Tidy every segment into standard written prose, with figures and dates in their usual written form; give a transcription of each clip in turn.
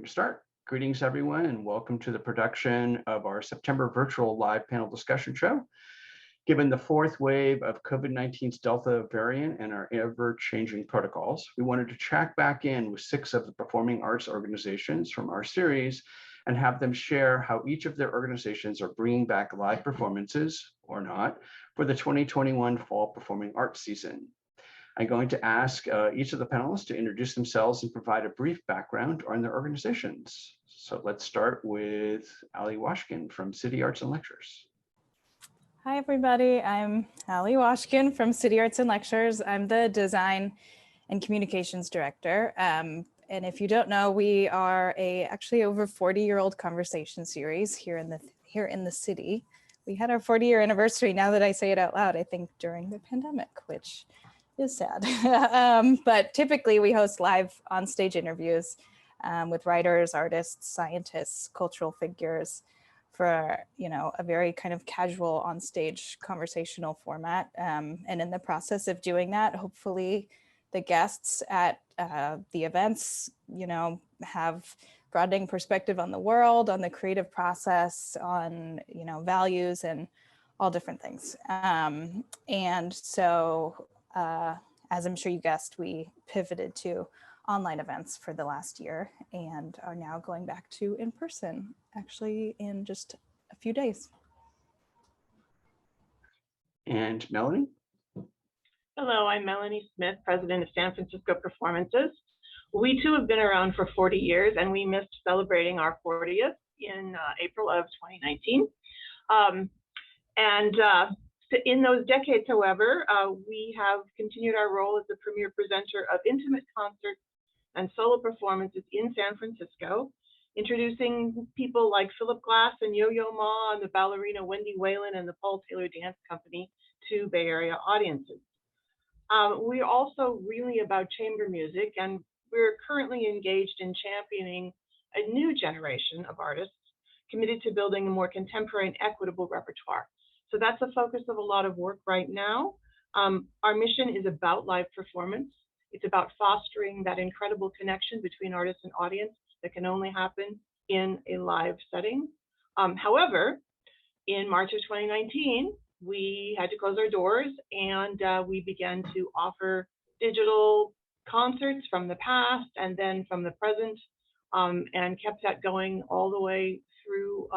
going to start. Greetings, everyone, and welcome to the production of our September virtual live panel discussion show. Given the fourth wave of COVID-19's Delta variant and our ever-changing protocols, we wanted to check back in with 6 of the performing arts organizations from our series and have them share how each of their organizations are bringing back live performances, or not, for the 2021 fall performing arts season. I'm going to ask each of the panelists to introduce themselves and provide a brief background on their organizations. So let's start with Ali Washkin from City Arts and Lectures. Hi, everybody. I'm Ali Washkin from City Arts and Lectures. I'm the Design and Communications Director. And if you don't know, we are actually over 40-year-old conversation series here in the city. We had our 40-year anniversary, now that I say it out loud, I think during the pandemic, which is sad. But typically we host live on-stage interviews with writers, artists, scientists, cultural figures for, a very kind of casual on-stage conversational format. And in the process of doing that, hopefully the guests at the events, have broadening perspective on the world, on the creative process, on, values and all different things. And so, as I'm sure you guessed, we pivoted to online events for the last year and are now going back to in person, actually in just a few days. And Melanie? Hello, I'm Melanie Smith, president of San Francisco Performances. We too have been around for 40 years and we missed celebrating our 40th in April of 2019. In those decades, however, we have continued our role as the premier presenter of intimate concerts and solo performances in San Francisco, introducing people like Philip Glass and Yo-Yo Ma and the ballerina Wendy Whalen and the Paul Taylor Dance Company to Bay Area audiences. We're also really about chamber music, and we're currently engaged in championing a new generation of artists committed to building a more contemporary and equitable repertoire. So that's the focus of a lot of work right now. Our mission is about live performance. It's about fostering that incredible connection between artist and audience that can only happen in a live setting. However, in March of 2019, we had to close our doors and we began to offer digital concerts from the past and then from the present, and kept that going all the way through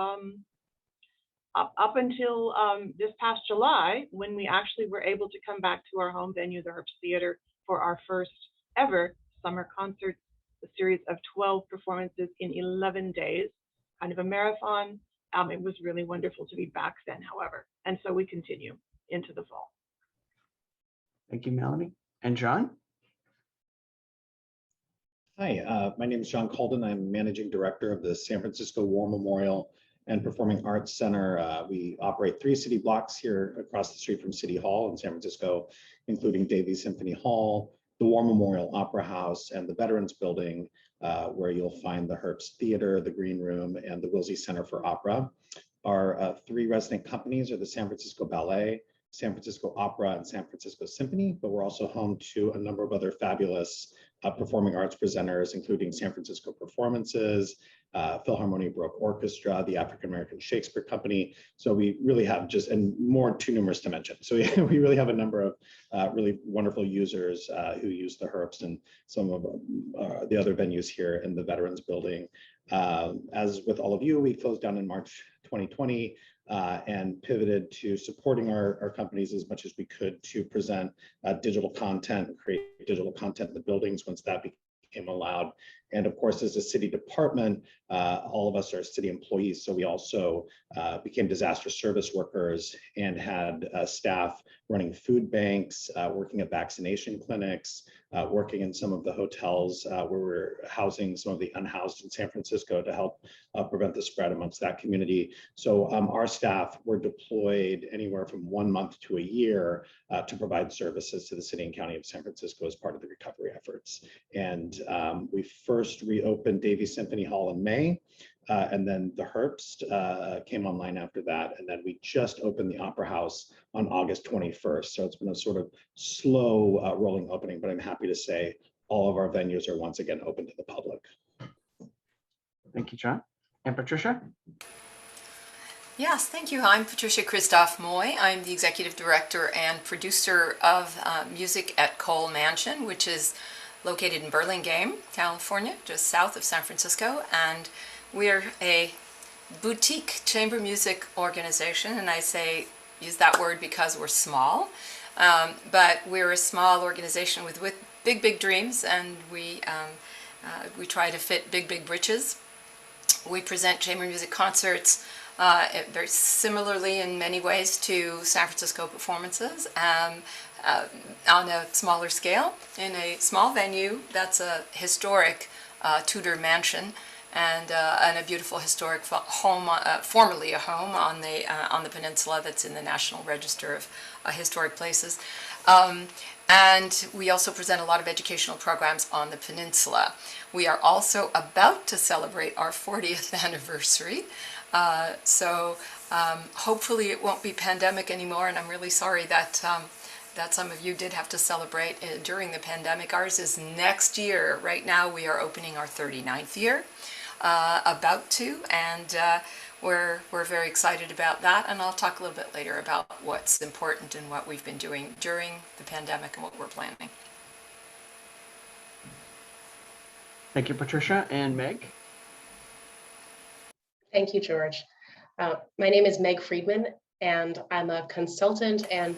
up until this past July, when we actually were able to come back to our home venue, the Herbst Theater, for our first ever summer concert, a series of 12 performances in 11 days, kind of a marathon. It was really wonderful to be back then, however, and so we continue into the fall. Thank you, Melanie. And John? Hi, my name is John Calden. I'm managing director of the San Francisco War Memorial and Performing Arts Center. We operate 3 city blocks here across the street from City Hall in San Francisco, including Davies Symphony Hall, the War Memorial Opera House, and the Veterans Building, where you'll find the Herbst Theater, the Green Room, and the Wilsey Center for Opera. Our 3 resident companies are the San Francisco Ballet, San Francisco Opera, and San Francisco Symphony, but we're also home to a number of other fabulous performing arts presenters, including San Francisco Performances, Philharmonia Baroque Orchestra, the African American Shakespeare Company. So we really have and more too numerous to mention. So we really have a number of really wonderful users who use the Herbst and some of the other venues here in the Veterans Building. As with all of you, we closed down in March 2020 and pivoted to supporting our companies as much as we could to present digital content, create digital content in the buildings once that became allowed. And of course, as a city department, all of us are city employees. So we also became disaster service workers and had staff running food banks, working at vaccination clinics, working in some of the hotels where we're housing some of the unhoused in San Francisco to help prevent the spread amongst that community. So our staff were deployed anywhere from 1 month to a year to provide services to the city and county of San Francisco as part of the recovery efforts. And we first reopened Davies Symphony Hall in May, and then the Herbst came online after that. And then we just opened the Opera House on August 21st. So it's been a sort of slow rolling opening, but I'm happy to say all of our venues are once again open to the public. Thank you, John. And Patricia? Yes, thank you. I'm Patricia Christoph Moy. I'm the executive director and producer of music at Cole Mansion, which is located in Burlingame, California, just south of San Francisco. And we're a boutique chamber music organization, and I use that word because we're small. But we're a small organization with big dreams, and we try to fit big britches. We present chamber music concerts very similarly in many ways to San Francisco performances, on a smaller scale in a small venue that's a historic Tudor mansion and a beautiful historic home, formerly a home on the peninsula that's in the National Register of Historic Places. And we also present a lot of educational programs on the peninsula. We are also about to celebrate our 40th anniversary. So hopefully it won't be pandemic anymore, and I'm really sorry that some of you did have to celebrate during the pandemic. Ours is next year. Right now we are opening our 39th year, about to, and we're very excited about that, and I'll talk a little bit later about what's important and what we've been doing during the pandemic and what we're planning. Thank you, Patricia. And Meg? Thank you, George. My name is Meg Friedman, and I'm a consultant and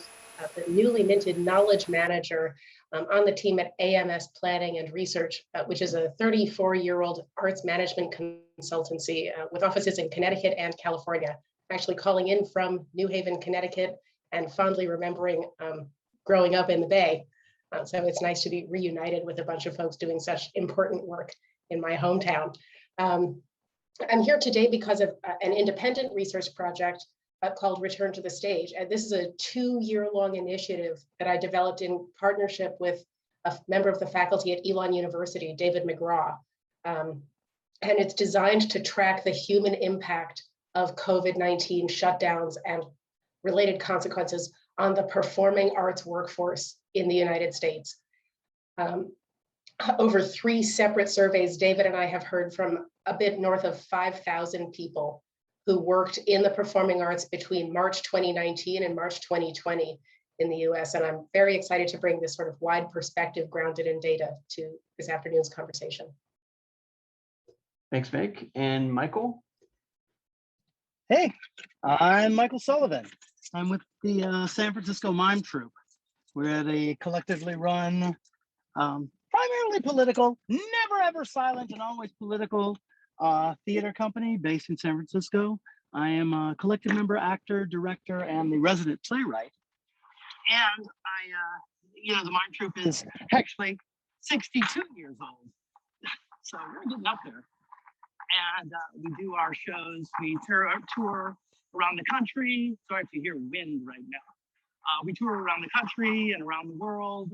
the newly minted knowledge manager on the team at AMS Planning and Research, which is a 34-year-old arts management consultancy with offices in Connecticut and California. I'm actually calling in from New Haven, Connecticut, and fondly remembering growing up in the Bay. So it's nice to be reunited with a bunch of folks doing such important work in my hometown. I'm here today because of an independent research project called Return to the Stage. And this is a 2-year-long initiative that I developed in partnership with a member of the faculty at Elon University, David McGraw. And it's designed to track the human impact of COVID-19 shutdowns and related consequences on the performing arts workforce in the United States. Over 3 separate surveys, David and I have heard from a bit north of 5,000 people who worked in the performing arts between March 2019 and March 2020 in the US. And I'm very excited to bring this sort of wide perspective grounded in data to this afternoon's conversation. Thanks, Meg. And Michael? Hey, I'm Michael Sullivan. I'm with the San Francisco Mime Troop. We're a collectively run, primarily political, never ever silent and always political theater company based in San Francisco. I am a collective member, actor, director, and the resident playwright. And the Mime Troop is actually 62 years old. So we're getting up there. And we do our shows, we tour around the country. Sorry if you hear wind right now. We tour around the country and around the world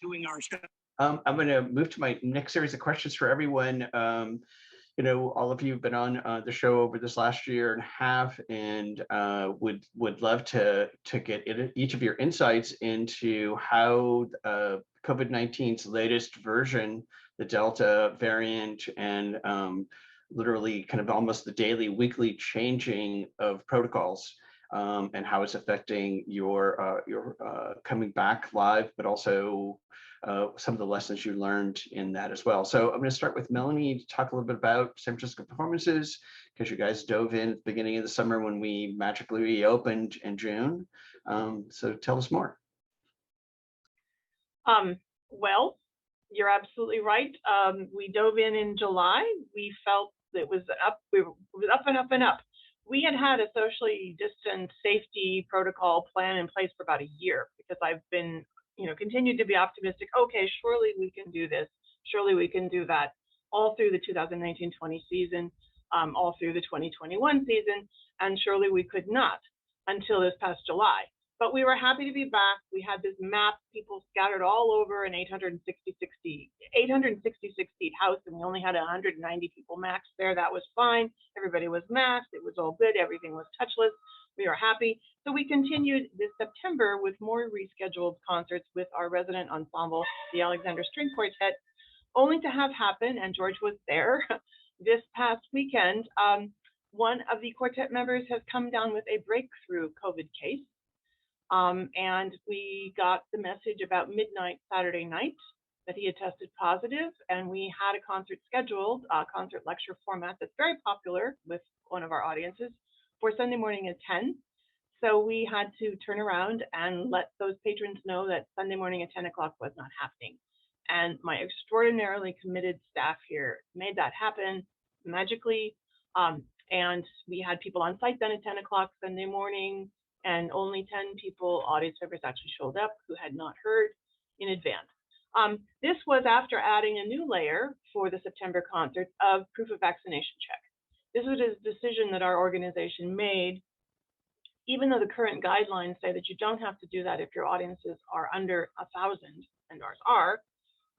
doing our shows. I'm going to move to my next series of questions for everyone. All of you have been on the show over this last year and a half, and would love to get each of your insights into how COVID-19's latest version, the Delta variant, and literally kind of almost the daily, weekly changing of protocols, and how it's affecting your coming back live, but also some of the lessons you learned in that as well. So I'm going to start with Melanie to talk a little bit about San Francisco performances, because you guys dove in at the beginning of the summer when we magically reopened in June. So tell us more. Well, you're absolutely right. We dove in July. We felt it was up. It was up and up and up. We had a socially distant safety protocol plan in place for about a year, because I've been continued to be optimistic. Okay, surely we can do this. Surely we can do that. All through the 2019-20 season, all through the 2021 season, and surely we could not until this past July. But we were happy to be back. We had this map, people scattered all over an 866 seat house, and we only had 190 people max there. That was fine. Everybody was masked. It was all good. Everything was touchless. We were happy. So we continued this September with more rescheduled concerts with our resident ensemble, the Alexander String Quartet, only to have happen, and George was there, this past weekend, one of the quartet members has come down with a breakthrough COVID case. And we got the message about midnight Saturday night that he had tested positive, and we had a concert scheduled, a concert lecture format that's very popular with one of our audiences for Sunday morning at 10. So we had to turn around and let those patrons know that Sunday morning at 10 o'clock was not happening. And my extraordinarily committed staff here made that happen magically. And we had people on site then at 10 o'clock Sunday morning, and only 10 people, audience members, actually showed up who had not heard in advance. This was after adding a new layer for the September concert of proof of vaccination check. This was a decision that our organization made, even though the current guidelines say that you don't have to do that if your audiences are under 1,000, and ours are.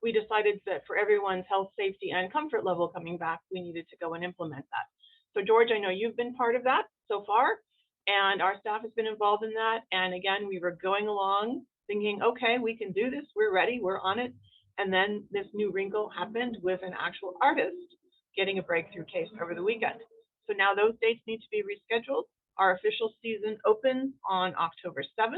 We decided that for everyone's health, safety, and comfort level coming back, we needed to go and implement that. So George, I know you've been part of that so far, and our staff has been involved in that. And again, we were going along thinking, okay, we can do this, we're ready, we're on it. And then this new wrinkle happened with an actual artist getting a breakthrough case over the weekend. So now those dates need to be rescheduled. Our official season opens on October 7th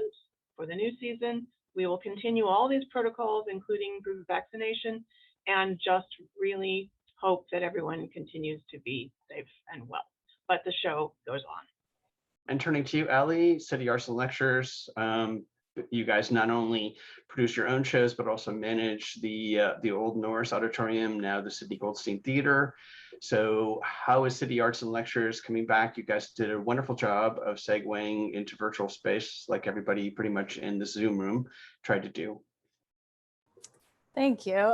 for the new season. We will continue all these protocols, including proof of vaccination, and just really hope that everyone continues to be safe and well. But the show goes on. And turning to you, Ali, City Arts and Lectures, you guys not only produce your own shows, but also manage the Old Norris Auditorium, now the Sidney Goldstein Theater. So how is City Arts and Lectures coming back? You guys did a wonderful job of segueing into virtual space, like everybody pretty much in the Zoom room tried to do. Thank you.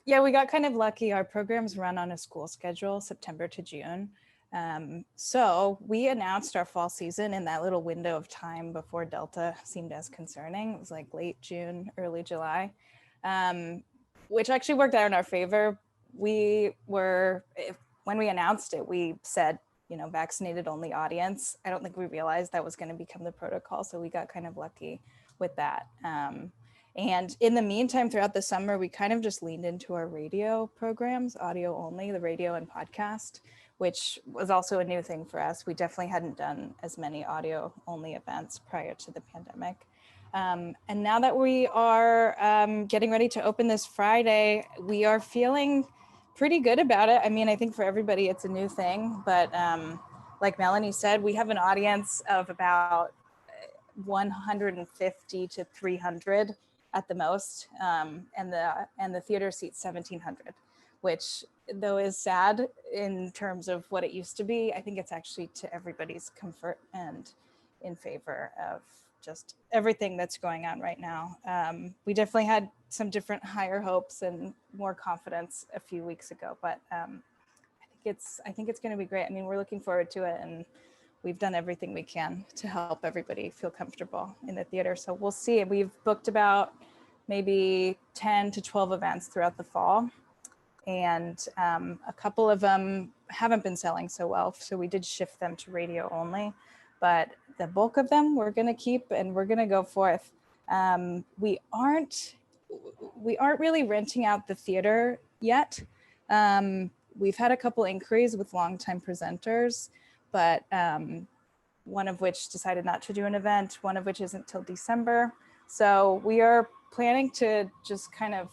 Yeah, we got kind of lucky. Our programs run on a school schedule, September to June. So we announced our fall season in that little window of time before Delta seemed as concerning. It was like late June, early July, which actually worked out in our favor. When we announced it, we said, vaccinated only audience. I don't think we realized that was going to become the protocol. So we got kind of lucky with that. And in the meantime, throughout the summer, we kind of just leaned into our radio programs, audio only, the radio and podcast, which was also a new thing for us. We definitely hadn't done as many audio only events prior to the pandemic. And now that we are getting ready to open this Friday, we are feeling pretty good about it. I mean, I think for everybody, it's a new thing, but like Melanie said, we have an audience of about 150 to 300 at the most, and the theater seats 1,700, which though is sad in terms of what it used to be, I think it's actually to everybody's comfort and in favor of just everything that's going on right now. We definitely had some different higher hopes and more confidence a few weeks ago, but I think it's going to be great. I mean, we're looking forward to it, and we've done everything we can to help everybody feel comfortable in the theater. So we'll see. We've booked about maybe 10 to 12 events throughout the fall. And a couple of them haven't been selling so well. So we did shift them to radio only, but the bulk of them we're going to keep, and we're going to go forth. We aren't really renting out the theater yet. We've had a couple inquiries with longtime presenters, but one of which decided not to do an event, one of which isn't till December. So we are planning to just kind of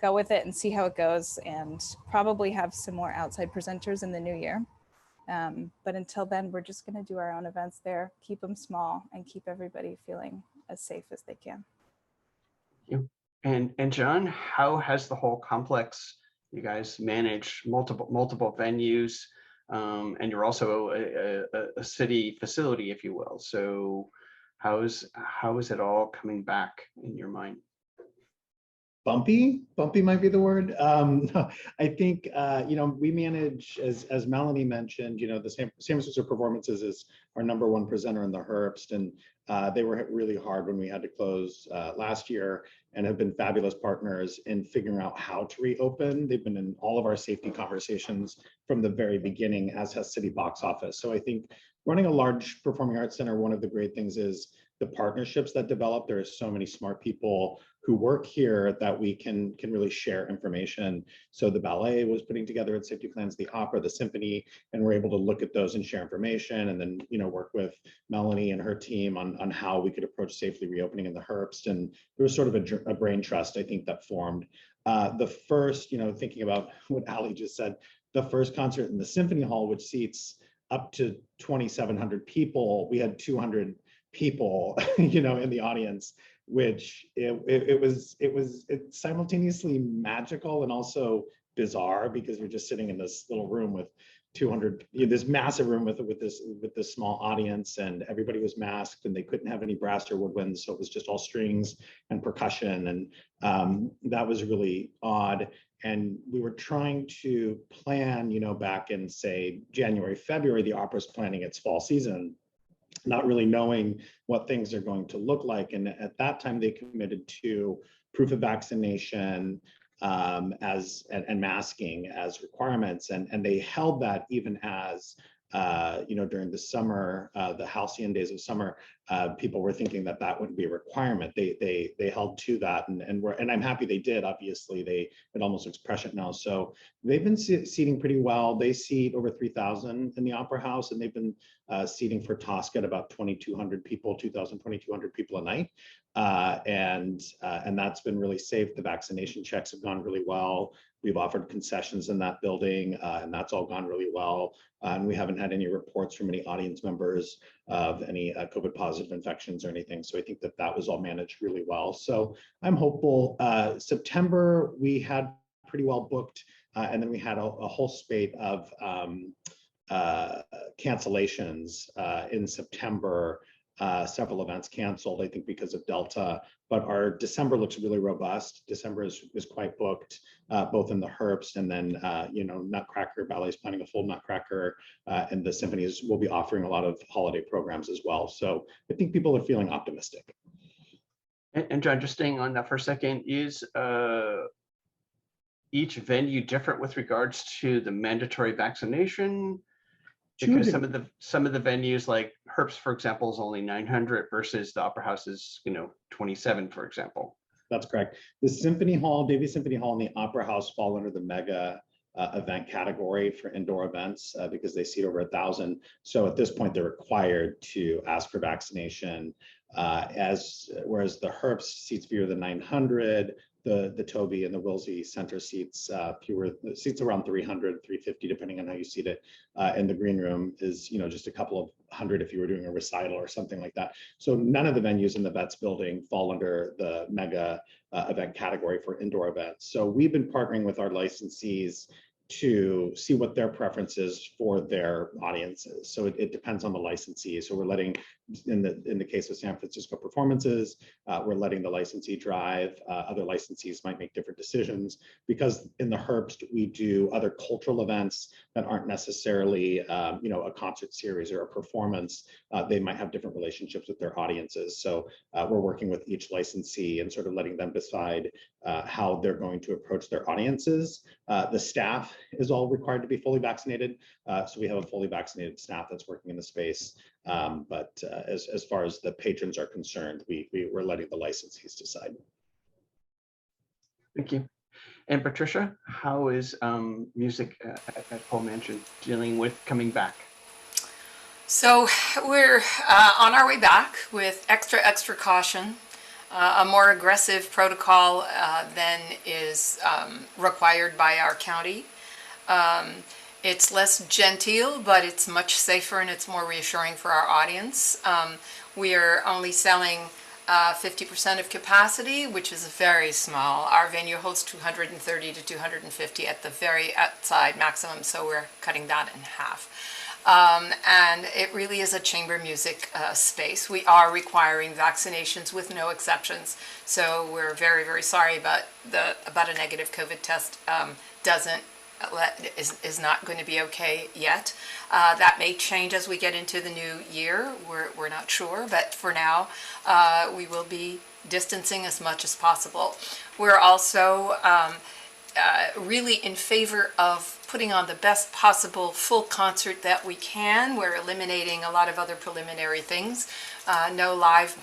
go with it and see how it goes, and probably have some more outside presenters in the new year. But until then, we're just going to do our own events there, keep them small, and keep everybody feeling as safe as they can. And John, how has the whole complex, you guys manage multiple venues, and you're also a city facility, if you will. So how is it all coming back in your mind? Bumpy might be the word. I think, we manage, as Melanie mentioned, the San Francisco Performances is our #1 presenter in the Herbst, and they were hit really hard when we had to close last year, and have been fabulous partners in figuring out how to reopen. They've been in all of our safety conversations from the very beginning, as has City Box Office. So I think running a large performing arts center, one of the great things is the partnerships that develop. There are so many smart people who work here that we can really share information. So the ballet was putting together its safety plans, the opera, the symphony, and we're able to look at those and share information, and then work with Melanie and her team on how we could approach safely reopening in the Herbst. And there was sort of a brain trust, I think, that formed. The first, thinking about what Ali just said, the first concert in the Symphony Hall, which seats up to 2,700 people, we had 200 people, in the audience, which it was simultaneously magical and also bizarre, because we're just sitting in this little room with 200, this massive room with this small audience, and everybody was masked, and they couldn't have any brass or woodwinds, so it was just all strings and percussion, and that was really odd. And we were trying to plan, back in, say, January, February, the opera's planning its fall season, not really knowing what things are going to look like. And at that time, they committed to proof of vaccination and masking as requirements. And they held that even as, during the summer, the halcyon days of summer, people were thinking that wouldn't be a requirement. They held to that, and I'm happy they did. Obviously, it almost looks prescient now. So they've been seating pretty well. They seat over 3,000 in the Opera House, and they've been seating for Tosca at about 2,200 people, 2,200 people a night. And that's been really safe. The vaccination checks have gone really well. We've offered concessions in that building, and that's all gone really well. And we haven't had any reports from any audience members of any COVID positive infections or anything. So I think that was all managed really well. So I'm hopeful. September, we had pretty well booked, and then we had a whole spate of cancellations in September. Several events canceled, I think, because of Delta, but our December looks really robust. December is quite booked, both in the Herbst, and then Nutcracker Ballet is planning a full Nutcracker, and the symphonies will be offering a lot of holiday programs as well. So I think people are feeling optimistic. And John, just staying on that for a second, is each venue different with regards to the mandatory vaccination? Because some of the venues, like Herbst, for example, is only 900 versus the Opera House is 27, for example. That's correct. The Symphony Hall, Davies Symphony Hall, and the Opera House fall under the mega event category for indoor events because they seat over 1,000. So at this point, they're required to ask for vaccination. Whereas the Herbst seats fewer than 900. The Toby and the Wilsey Center seats seats around 300, 350, depending on how you seat it. And the green room is, just a couple of hundred if you were doing a recital or something like that. So none of the venues in the Vets building fall under the mega event category for indoor events. So we've been partnering with our licensees to see what their preference is for their audiences. So it depends on the licensee. So we're letting, in the case of San Francisco Performances, we're letting the licensee drive. Other licensees might make different decisions, because in the Herbst, we do other cultural events that aren't necessarily, a concert series or a performance. They might have different relationships with their audiences. So we're working with each licensee and sort of letting them decide how they're going to approach their audiences. The staff is all required to be fully vaccinated. So we have a fully vaccinated staff that's working in the space. But as far as the patrons are concerned, we're letting the licensees decide. Thank you. And Patricia, how is music at Cole Mansion dealing with coming back? So we're on our way back with extra caution. A more aggressive protocol than is required by our county. It's less genteel, but it's much safer and it's more reassuring for our audience. We are only selling 50% of capacity, which is very small. Our venue holds 230 to 250 at the very outside maximum, so we're cutting that in half. And it really is a chamber music space. We are requiring vaccinations with no exceptions. So we're very, very sorry, but about a negative COVID test is not going to be okay yet. That may change as we get into the new year. We're not sure, but for now, we will be distancing as much as possible. We're also really in favor of putting on the best possible full concert that we can. We're eliminating a lot of other preliminary things. No live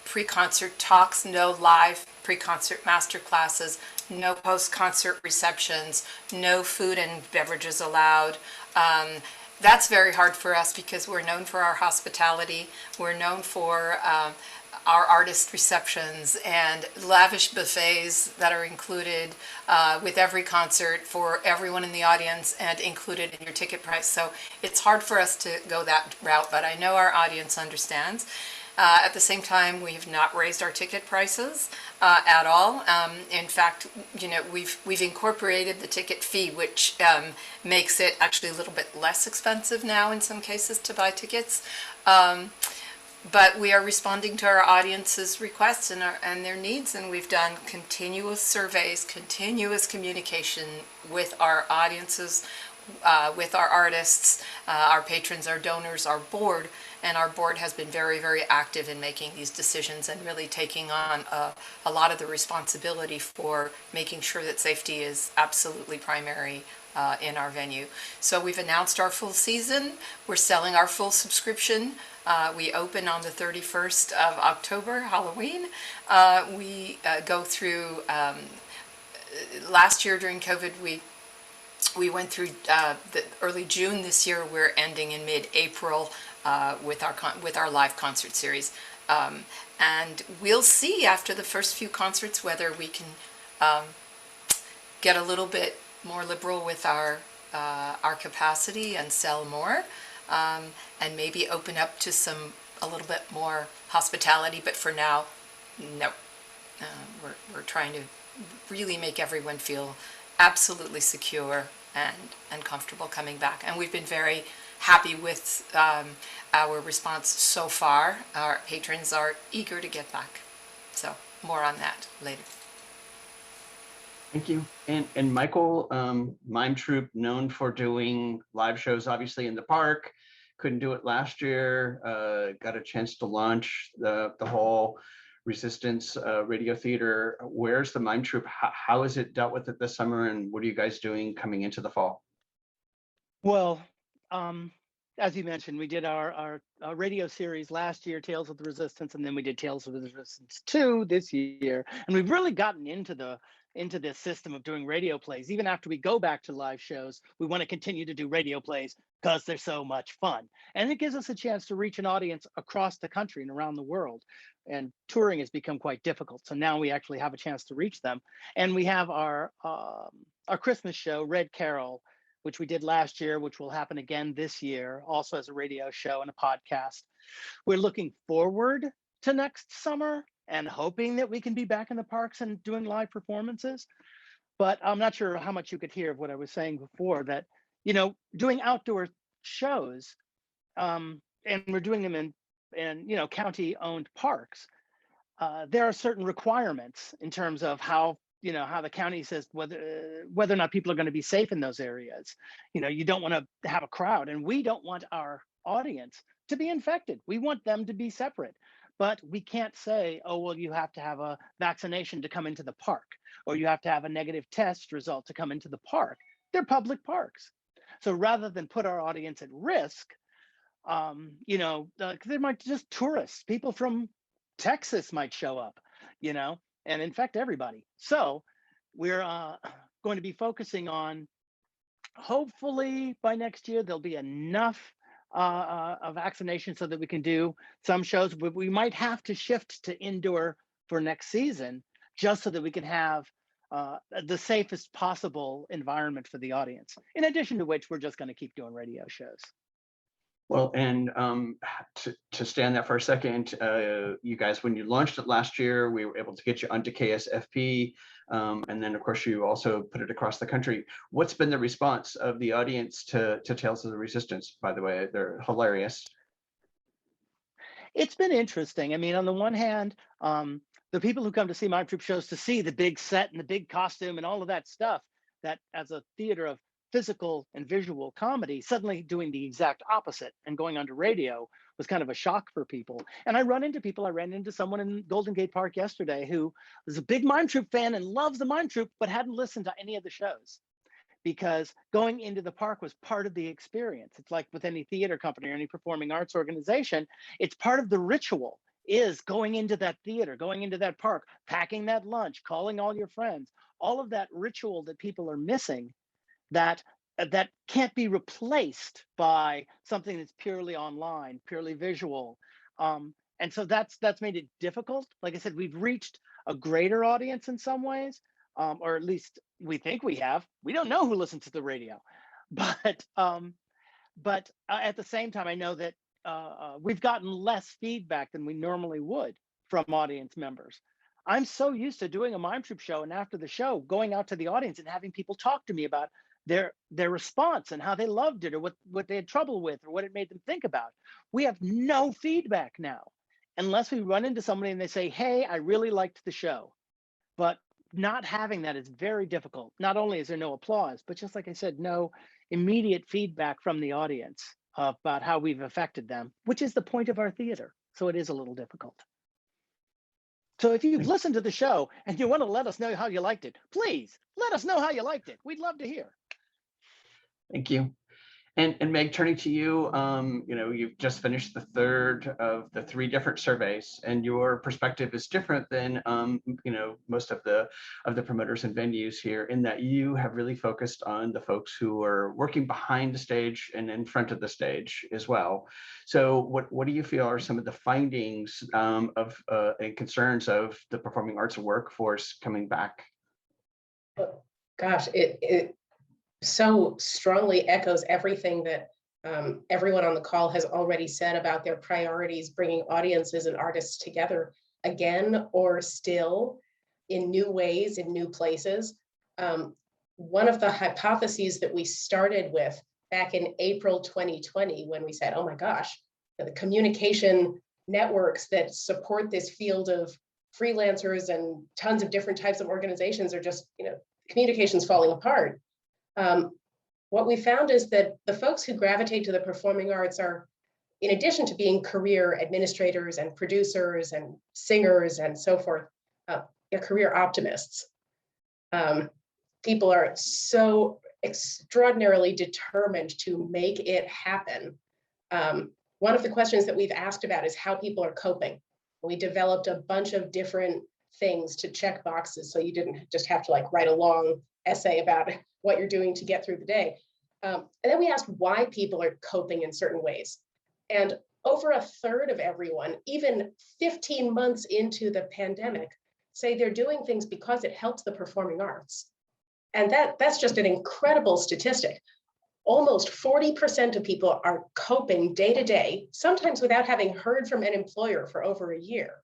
pre-concert talks, no live pre-concert master classes, no post-concert receptions, no food and beverages allowed. That's very hard for us because we're known for our hospitality. We're known for our artist receptions and lavish buffets that are included with every concert for everyone in the audience and included in your ticket price. So it's hard for us to go that route, but I know our audience understands. At the same time, we've not raised our ticket prices at all. In fact, you know, we've incorporated the ticket fee, which makes it actually a little bit less expensive now in some cases to buy tickets. But we are responding to our audience's requests and their needs, and we've done continuous surveys, continuous communication with our audiences, with our artists, our patrons, our donors, our board, and our board has been very, very active in making these decisions and really taking on a lot of the responsibility for making sure that safety is absolutely primary in our venue. So we've announced our full season. We're selling our full subscription. We open on the 31st of October, Halloween. We go through, last year during COVID, we went through the early June. This year we're ending in mid-April with our live concert series. And we'll see after the first few concerts whether we can get a little bit more liberal with our capacity and sell more, and maybe open up to a little bit more hospitality. But for now, no. We're trying to really make everyone feel absolutely secure and comfortable coming back. And we've been very happy with our response so far. Our patrons are eager to get back. So more on that later. Thank you. And Michael, Mime Troop, known for doing live shows, obviously in the park. Couldn't do it last year. Got a chance to launch the whole Resistance radio theater. Where's the Mime Troop? How has it dealt with it this summer, and what are you guys doing coming into the fall? Well, as you mentioned, we did our radio series last year, Tales of the Resistance, and then we did Tales of the Resistance 2 this year. And we've really gotten into this system of doing radio plays. Even after we go back to live shows, we want to continue to do radio plays because they're so much fun. And it gives us a chance to reach an audience across the country and around the world. And touring has become quite difficult. So now we actually have a chance to reach them. And we have our Christmas show, Red Carol, which we did last year, which will happen again this year, also as a radio show and a podcast. We're looking forward to next summer and hoping that we can be back in the parks and doing live performances. But I'm not sure how much you could hear of what I was saying before, that, you know, doing outdoor shows, and we're doing them in county-owned parks. There are certain requirements in terms of how the county says whether or not people are going to be safe in those areas. You know, you don't want to have a crowd, and we don't want our audience to be infected. We want them to be separate. But we can't say, oh, well, you have to have a vaccination to come into the park, or you have to have a negative test result to come into the park. They're public parks. So rather than put our audience at risk, there might just tourists, people from Texas might show up, and infect everybody. So we're going to be focusing on, hopefully by next year, there'll be enough vaccination so that we can do some shows. But we might have to shift to indoor for next season, just so that we can have the safest possible environment for the audience. In addition to which, we're just going to keep doing radio shows. Well, and to stay on that for a second, you guys, when you launched it last year, we were able to get you onto KSFP. And then, of course, you also put it across the country. What's been the response of the audience to Tales of the Resistance? By the way, they're hilarious. It's been interesting. I mean, on the one hand, the people who come to see Mime Troop shows to see the big set and the big costume and all of that stuff, that as a theater of physical and visual comedy, suddenly doing the exact opposite and going onto radio was kind of a shock for people. And I ran into someone in Golden Gate Park yesterday who was a big Mime Troop fan and loves the Mime Troop, but hadn't listened to any of the shows, because going into the park was part of the experience. It's like with any theater company or any performing arts organization, it's part of the ritual. is going into that theater, going into that park, packing that lunch, calling all your friends, all of that ritual that people are missing that that can't be replaced by something that's purely online, purely visual. And so that's made it difficult. Like I said, we've reached a greater audience in some ways, or at least we think we have. We don't know who listens to the radio, but at the same time, I know that we've gotten less feedback than we normally would from audience members. I'm so used to doing a Mime Troop show, and after the show, going out to the audience and having people talk to me about their response and how they loved it, or what they had trouble with, or what it made them think about. We have no feedback now, unless we run into somebody and they say, "Hey, I really liked the show." But not having that is very difficult. Not only is there no applause, but just like I said, no immediate feedback from the audience about how we've affected them, which is the point of our theater. So it is a little difficult. So if you've listened to the show and you want to let us know how you liked it, please let us know how you liked it. We'd love to hear. Thank you. And Meg, turning to you, you've just finished the third of the 3 different surveys, and your perspective is different than most of the promoters and venues here, in that you have really focused on the folks who are working behind the stage and in front of the stage as well. So what do you feel are some of the findings and concerns of the performing arts workforce coming back? Gosh, it so strongly echoes everything that everyone on the call has already said about their priorities, bringing audiences and artists together again, or still in new ways, in new places. One of the hypotheses that we started with back in April 2020, when we said, oh my gosh, the communication networks that support this field of freelancers and tons of different types of organizations are just, communications falling apart. What we found is that the folks who gravitate to the performing arts are, in addition to being career administrators and producers and singers and so forth, they're career optimists. People are so extraordinarily determined to make it happen. One of the questions that we've asked about is how people are coping. We developed a bunch of different things to check boxes, so you didn't just have to write a long essay about what you're doing to get through the day. And then we asked why people are coping in certain ways. And over a third of everyone, even 15 months into the pandemic, say they're doing things because it helps the performing arts. And that's just an incredible statistic. Almost 40% of people are coping day to day, sometimes without having heard from an employer for over a year,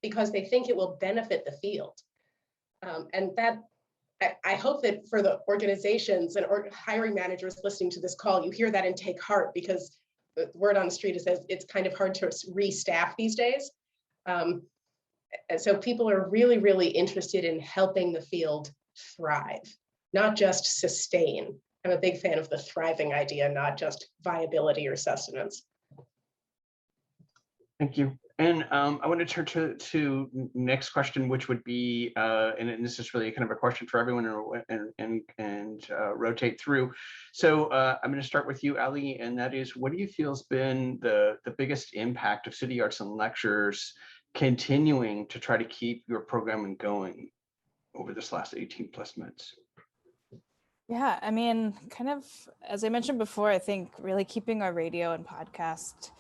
because they think it will benefit the field. And that, I hope that for the organizations and hiring managers listening to this call, you hear that and take heart, because the word on the street is that it's kind of hard to restaff these days. And so people are really, really interested in helping the field thrive, not just sustain. I'm a big fan of the thriving idea, not just viability or sustenance. Thank you. And I want to turn to next question, which would be, and this is really kind of a question for everyone, and rotate through. So I'm going to start with you, Ali, and that is, what do you feel has been the biggest impact of City Arts and Lectures continuing to try to keep your programming going over this last 18 plus months? Yeah, I mean, kind of, as I mentioned before, I think really keeping our radio and podcast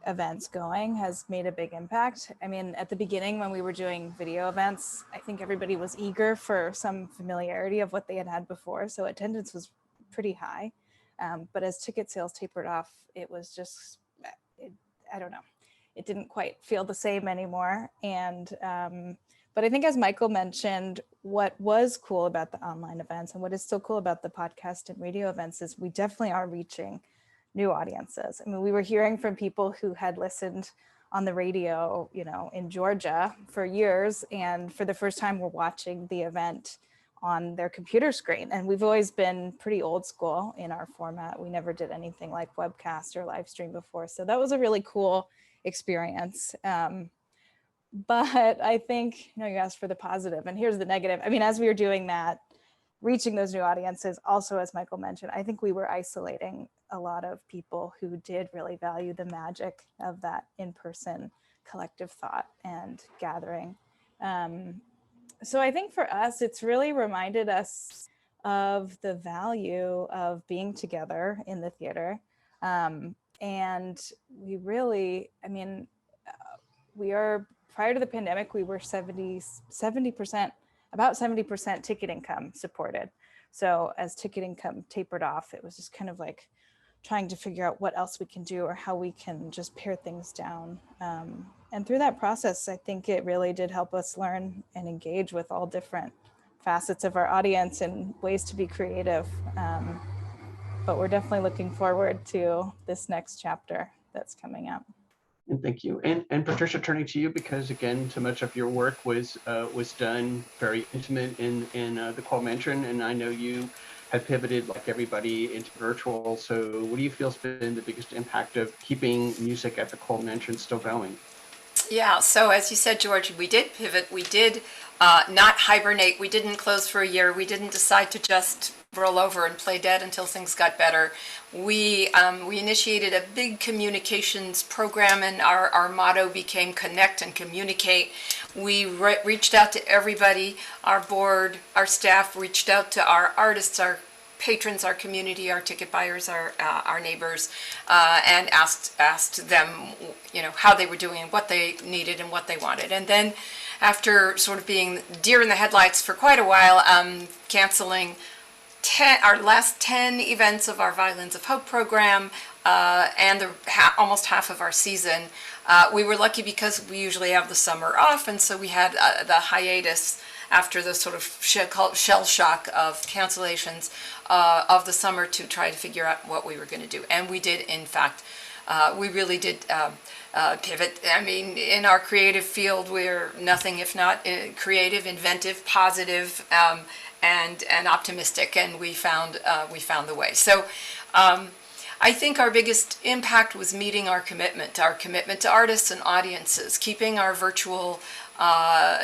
events going has made a big impact. I mean, at the beginning when we were doing video events, I think everybody was eager for some familiarity of what they had before. So attendance was pretty high. But as ticket sales tapered off, it was just, I don't know, it didn't quite feel the same anymore. And, but I think, as Michael mentioned, what was cool about the online events and what is still cool about the podcast and radio events is we definitely are reaching new audiences. I mean, we were hearing from people who had listened on the radio, in Georgia for years, and for the first time were watching the event on their computer screen. And we've always been pretty old school in our format. We never did anything like webcast or live stream before. So that was a really cool experience. But I think, you asked for the positive, and here's the negative. I mean, as we were doing that, reaching those new audiences, also, as Michael mentioned, I think we were isolating a lot of people who did really value the magic of that in-person collective thought and gathering. So I think for us, it's really reminded us of the value of being together in the theater. And we really, I mean, we are, prior to the pandemic, we were 70%, about 70% ticket income supported. So as ticket income tapered off, it was just kind of like trying to figure out what else we can do or how we can just pare things down. And through that process, I think it really did help us learn and engage with all different facets of our audience and ways to be creative. But we're definitely looking forward to this next chapter that's coming up. And thank you. And Patricia, turning to you, because again, so much of your work was done very intimate in the Cole Mansion, and I know you have pivoted like everybody into virtual. So what do you feel has been the biggest impact of keeping music at the Cole Mansion still going? Yeah, so as you said, George, we did pivot. We did not hibernate. We didn't close for a year. We didn't decide to just roll over and play dead until things got better. We initiated a big communications program, and our motto became connect and communicate. We reached out to everybody, our board, our staff, reached out to our artists, our patrons, our community, our ticket buyers, our neighbors, and asked them, you know, how they were doing, what they needed, and what they wanted. And then, after sort of being deer in the headlights for quite a while, canceling our last 10 events of our Violins of Hope program and almost half of our season, we were lucky because we usually have the summer off, and so we had the hiatus after the sort of shell shock of cancellations of the summer to try to figure out what we were going to do. And we did, in fact, we really did pivot. I mean, in our creative field, we're nothing if not creative, inventive, positive, and optimistic, and we found the way. So I think our biggest impact was meeting our commitment to artists and audiences, keeping our virtual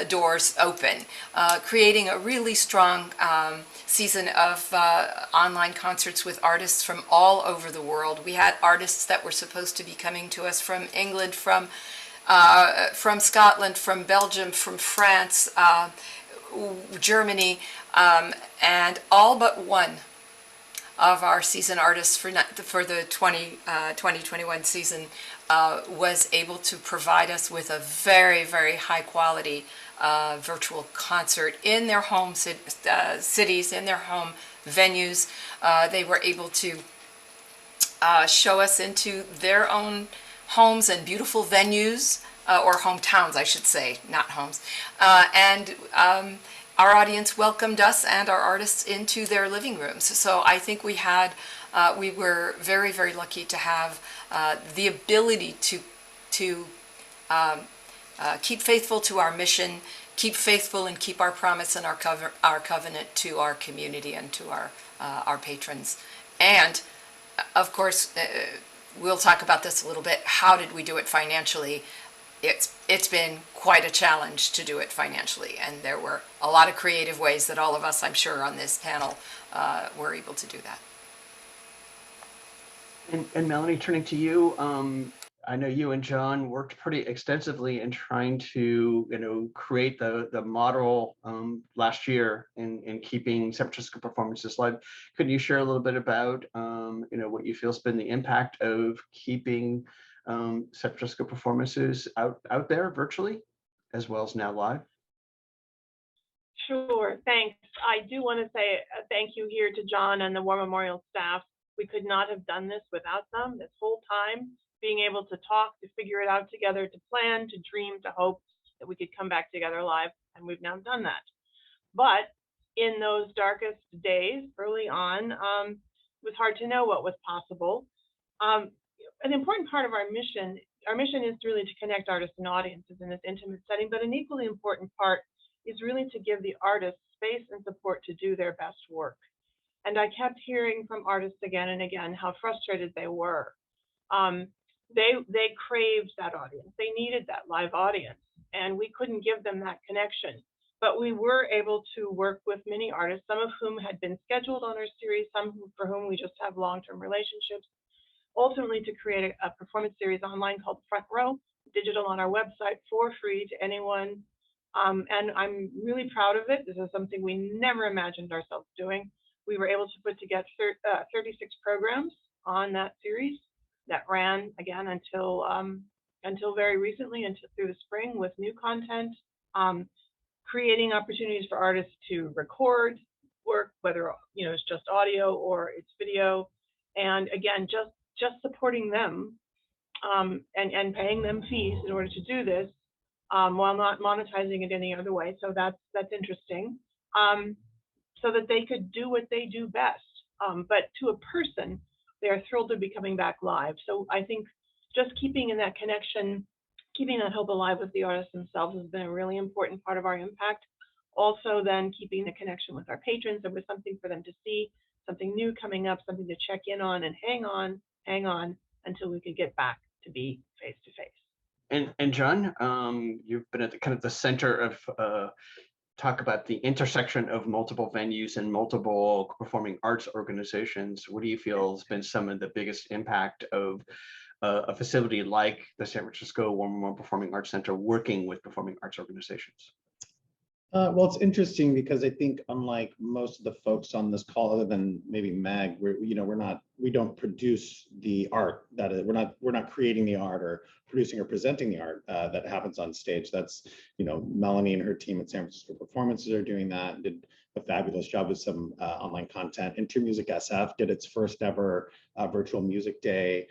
doors open, creating a really strong season of online concerts with artists from all over the world. We had artists that were supposed to be coming to us from England, from Scotland, from Belgium, from France, Germany, and all but one of our season artists for the 2021 season was able to provide us with a very, very high quality virtual concert in their home cities, in their home venues. They were able to show us into their own homes and beautiful venues, or hometowns, I should say, not homes. And our audience welcomed us and our artists into their living rooms. So I think we were very, very lucky to have the ability to keep faithful to our mission, keep faithful and keep our promise and our covenant to our community and to our patrons. And of course, we'll talk about this a little bit. How did we do it financially? It's been quite a challenge to do it financially, and there were a lot of creative ways that all of us, I'm sure, on this panel were able to do that. And Melanie, turning to you, I know you and John worked pretty extensively in trying to, create the model last year in keeping San Francisco performances live. Could you share a little bit about, what you feel has been the impact of keeping San Francisco performances out there virtually, as well as now live? Sure, thanks. I do want to say thank you here to John and the War Memorial staff. We could not have done this without them this whole time, being able to talk, to figure it out together, to plan, to dream, to hope that we could come back together live, and we've now done that. But in those darkest days early on, it was hard to know what was possible. An important part of our mission is really to connect artists and audiences in this intimate setting, but an equally important part is really to give the artists space and support to do their best work. And I kept hearing from artists again and again how frustrated they were. They craved that audience. They needed that live audience, and we couldn't give them that connection. But we were able to work with many artists, some of whom had been scheduled on our series, some for whom we just have long-term relationships, ultimately to create a performance series online called Front Row. digital on our website for free to anyone. And I'm really proud of it. This is something we never imagined ourselves doing. We were able to put together 36 programs on that series that ran again until very recently, until through the spring, with new content, creating opportunities for artists to record work, whether it's just audio or it's video, and again, just supporting them and paying them fees in order to do this, while not monetizing it any other way. So that's interesting. So that they could do what they do best. But to a person, they are thrilled to be coming back live. So I think just keeping in that connection, keeping that hope alive with the artists themselves has been a really important part of our impact. Also then keeping the connection with our patrons. There was something for them to see, something new coming up, something to check in on, and hang on until we could get back to be face to face. And John, you've been at the kind of the center of talk about the intersection of multiple venues and multiple performing arts organizations. What do you feel has been some of the biggest impact of a facility like the San Francisco War Memorial Performing Arts Center working with performing arts organizations? Well, it's interesting because I think unlike most of the folks on this call, other than maybe Meg, we don't produce the art that is, we're not creating the art or producing or presenting the art that happens on stage. That's, Melanie and her team at San Francisco Performances are doing that, and did a fabulous job with some online content. Intermusic SF did its first ever virtual music day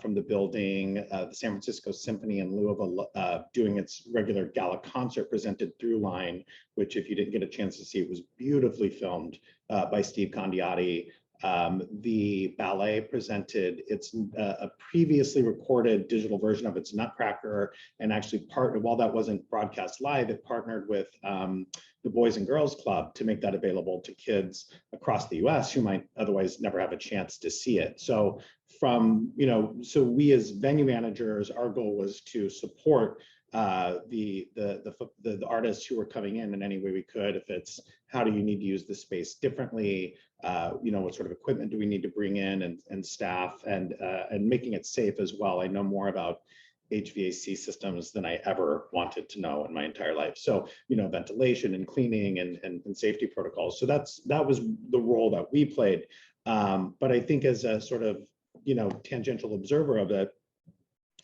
from the building. The San Francisco Symphony, in lieu of doing its regular gala concert, presented Throughline, which, if you didn't get a chance to see, it was beautifully filmed by Steve Condiotti. The ballet presented its a previously recorded digital version of its Nutcracker, and actually while that wasn't broadcast live, it partnered with the Boys and Girls Club to make that available to kids across the US who might otherwise never have a chance to see it. So so we as venue managers, our goal was to support the artists who were coming in any way we could. If it's, how do you need to use the space differently? What sort of equipment do we need to bring in, and staff, and making it safe as well. I know more about HVAC systems than I ever wanted to know in my entire life. So, ventilation and cleaning and safety protocols. So that was the role that we played. But I think as a sort of, tangential observer of it,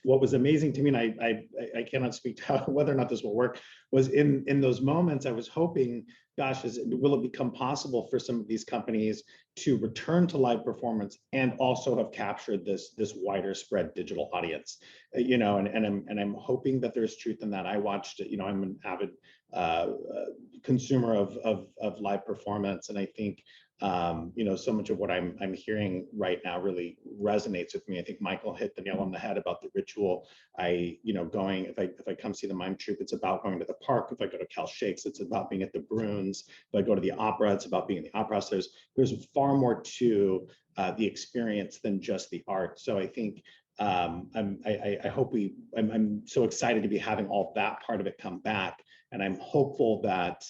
what was amazing to me, and I cannot speak to whether or not this will work, was in those moments I was hoping, gosh, will it become possible for some of these companies to return to live performance and also have captured this wider spread digital audience, and I'm hoping that there's truth in that. I watched, I'm an avid consumer of live performance, and I think so much of what I'm hearing right now really resonates with me. I think Michael hit the nail on the head about the ritual. If I come see the Mime Troop, it's about going to the park. If I go to Cal Shakes, it's about being at the Bruins. If I go to the opera, it's about being in the opera house. There's far more to the experience than just the art. So I think I hope I'm so excited to be having all that part of it come back, and I'm hopeful that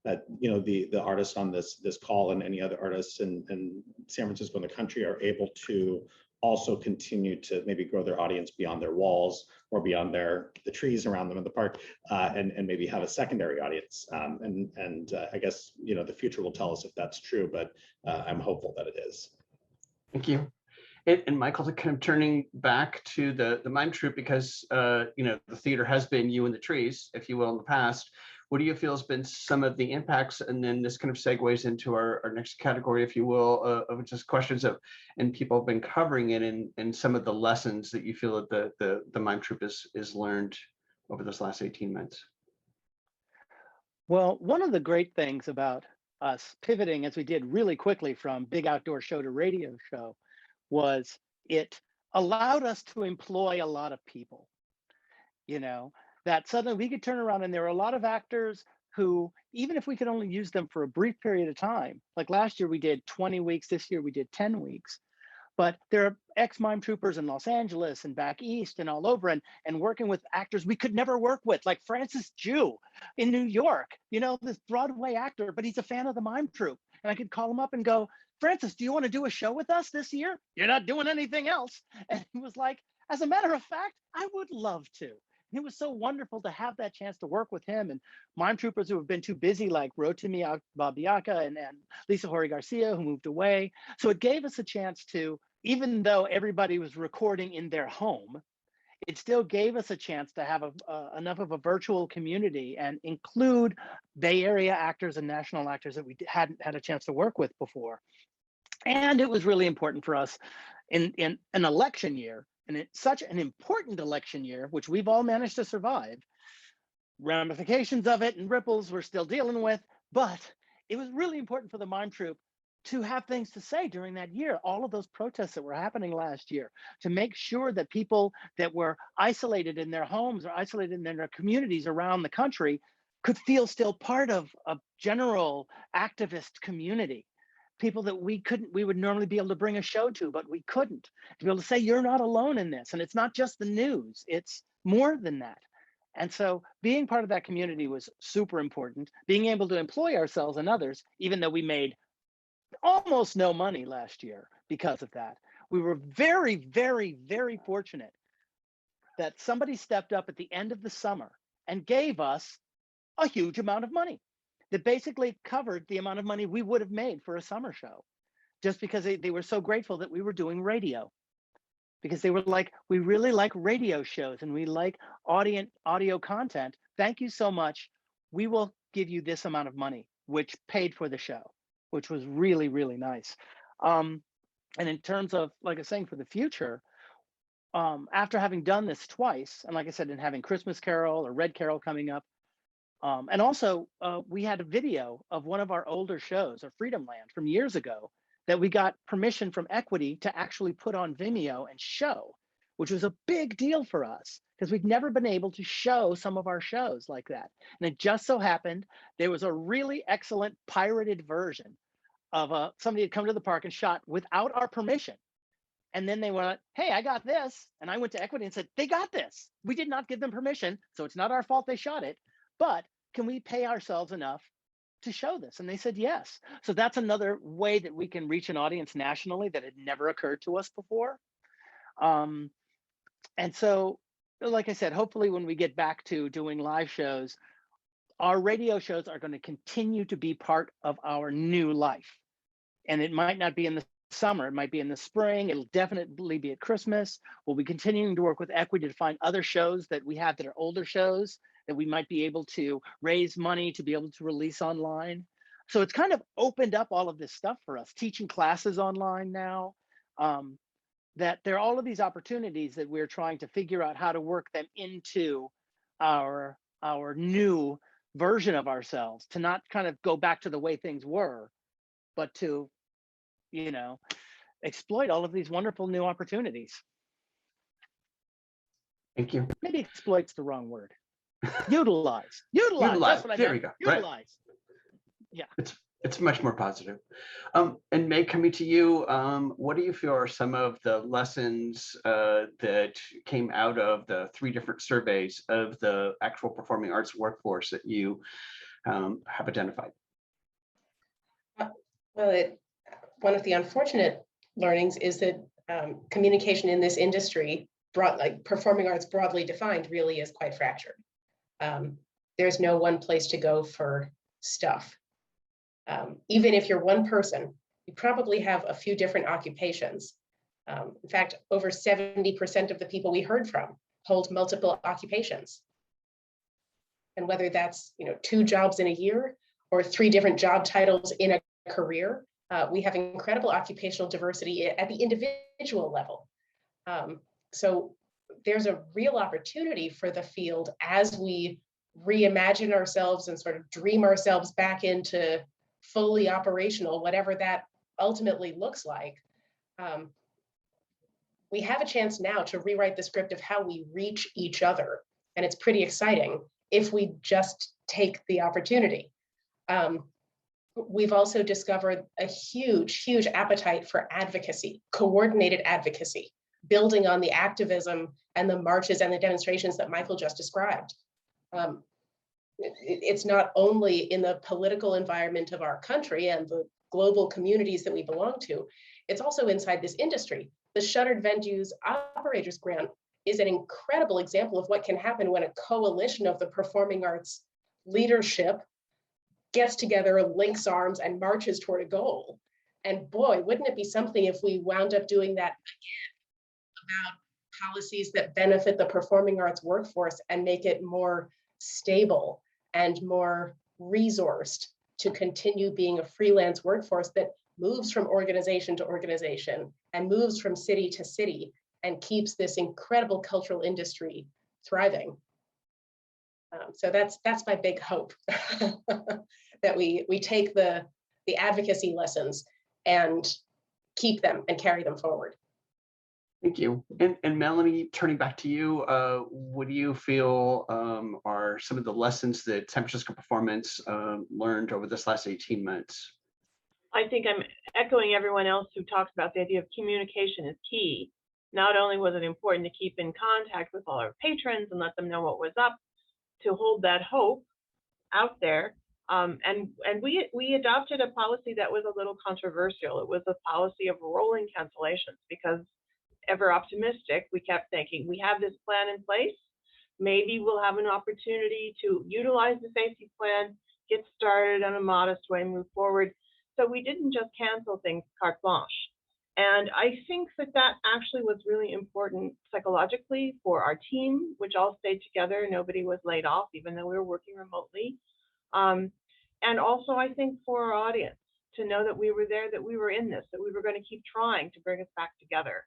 the artists on this call and any other artists in San Francisco and the country are able to also continue to maybe grow their audience beyond their walls or beyond the trees around them in the park, and maybe have a secondary audience. I guess the future will tell us if that's true, but I'm hopeful that it is. Thank you. And Michael, kind of turning back to the Mime Troop, because the theater has been you in the trees, if you will, in the past. What do you feel has been some of the impacts? And then this kind of segues into our next category, if you will, of just questions and people have been covering it, and some of the lessons that you feel that the Mime Troop is learned over this last 18 months. Well, one of the great things about us pivoting, as we did really quickly from big outdoor show to radio show, was it allowed us to employ a lot of people, that suddenly we could turn around, and there are a lot of actors who, even if we could only use them for a brief period of time, like last year we did 20 weeks, this year we did 10 weeks, but there are ex-Mime Troopers in Los Angeles and back east and all over, and working with actors we could never work with, like Francis Jew in New York, this Broadway actor, but he's a fan of the Mime Troop. And I could call him up and go, Francis, do you want to do a show with us this year? You're not doing anything else. And he was like, as a matter of fact, I would love to. It was so wonderful to have that chance to work with him and mime troopers who have been too busy, like Rotimi Babiaka and Lisa Hori Garcia, who moved away. So it gave us a chance to, even though everybody was recording in their home, it still gave us a chance to have enough of a virtual community and include Bay Area actors and national actors that we hadn't had a chance to work with before. And it was really important for us in an election year, and it's such an important election year, which we've all managed to survive. Ramifications of it and ripples we're still dealing with, but it was really important for the Mime Troop to have things to say during that year, all of those protests that were happening last year, to make sure that people that were isolated in their homes or isolated in their communities around the country could feel still part of a general activist community. People that we would normally be able to bring a show to, but we couldn't. To be able to say, you're not alone in this. And it's not just the news, it's more than that. And so being part of that community was super important. Being able to employ ourselves and others, even though we made almost no money last year because of that. We were very, very, very fortunate that somebody stepped up at the end of the summer and gave us a huge amount of money that basically covered the amount of money we would have made for a summer show, just because they were so grateful that we were doing radio. Because they were like, we really like radio shows and we like audio content. Thank you so much. We will give you this amount of money, which paid for the show, which was really, really nice. And in terms of, like I was saying, for the future, after having done this twice, and like I said, and having Christmas Carol or Red Carol coming up, and also we had a video of one of our older shows, or Freedom Land, from years ago, that we got permission from Equity to actually put on Vimeo and show, which was a big deal for us because we'd never been able to show some of our shows like that. And it just so happened there was a really excellent pirated version of somebody had come to the park and shot without our permission. And then they went, hey, I got this. And I went to Equity and said, they got this. We did not give them permission, so it's not our fault they shot it, but can we pay ourselves enough to show this? And they said yes. So that's another way that we can reach an audience nationally that had never occurred to us before. And so, like I said, hopefully when we get back to doing live shows, our radio shows are going to continue to be part of our new life. And it might not be in the summer, it might be in the spring, it'll definitely be at Christmas. We'll be continuing to work with Equity to find other shows that we have that are older shows that we might be able to raise money to be able to release online. So it's kind of opened up all of this stuff for us, teaching classes online now, that there are all of these opportunities that we're trying to figure out how to work them into our new version of ourselves, to not kind of go back to the way things were, but to, you know, exploit all of these wonderful new opportunities. Thank you. Maybe exploit's the wrong word. Utilize. That's what I there meant. We go. Utilize. Right. Yeah. It's much more positive. And Meg, coming to you, what do you feel are some of the lessons that came out of the 3 different surveys of the actual performing arts workforce that you have identified? Well, one of the unfortunate learnings is that communication in this industry, like performing arts broadly defined, really is quite fractured. There's no one place to go for stuff. Even if you're one person, you probably have a few different occupations. In fact, over 70% of the people we heard from hold multiple occupations. And whether that's 2 jobs in a year or 3 different job titles in a career, we have incredible occupational diversity at the individual level. So there's a real opportunity for the field as we reimagine ourselves and sort of dream ourselves back into fully operational, whatever that ultimately looks like. We have a chance now to rewrite the script of how we reach each other. And it's pretty exciting if we just take the opportunity. We've also discovered a huge, huge appetite for advocacy, coordinated advocacy, building on the activism and the marches and the demonstrations that Michael just described. It's not only in the political environment of our country and the global communities that we belong to, it's also inside this industry. the Shuttered Venues Operators Grant is an incredible example of what can happen when a coalition of the performing arts leadership gets together, links arms, and marches toward a goal. And boy, wouldn't it be something if we wound up doing that again about policies that benefit the performing arts workforce and make it more stable and more resourced to continue being a freelance workforce that moves from organization to organization and moves from city to city and keeps this incredible cultural industry thriving. So that's my big hope, that we take the advocacy lessons and keep them and carry them forward. Thank you. And Melanie, turning back to you, what do you feel are some of the lessons that San Francisco Performance learned over this last 18 months? I think I'm echoing everyone else who talks about the idea of communication is key. Not only was it important to keep in contact with all our patrons and let them know what was up, to hold that hope out there. And we adopted a policy that was a little controversial. It was a policy of rolling cancellations, because ever optimistic, we kept thinking, we have this plan in place. Maybe we'll have an opportunity to utilize the safety plan, get started on a modest way, move forward. So we didn't just cancel things carte blanche. And I think that actually was really important psychologically for our team, which all stayed together. Nobody was laid off, even though we were working remotely. And also, I think for our audience to know that we were there, that we were in this, that we were going to keep trying to bring us back together.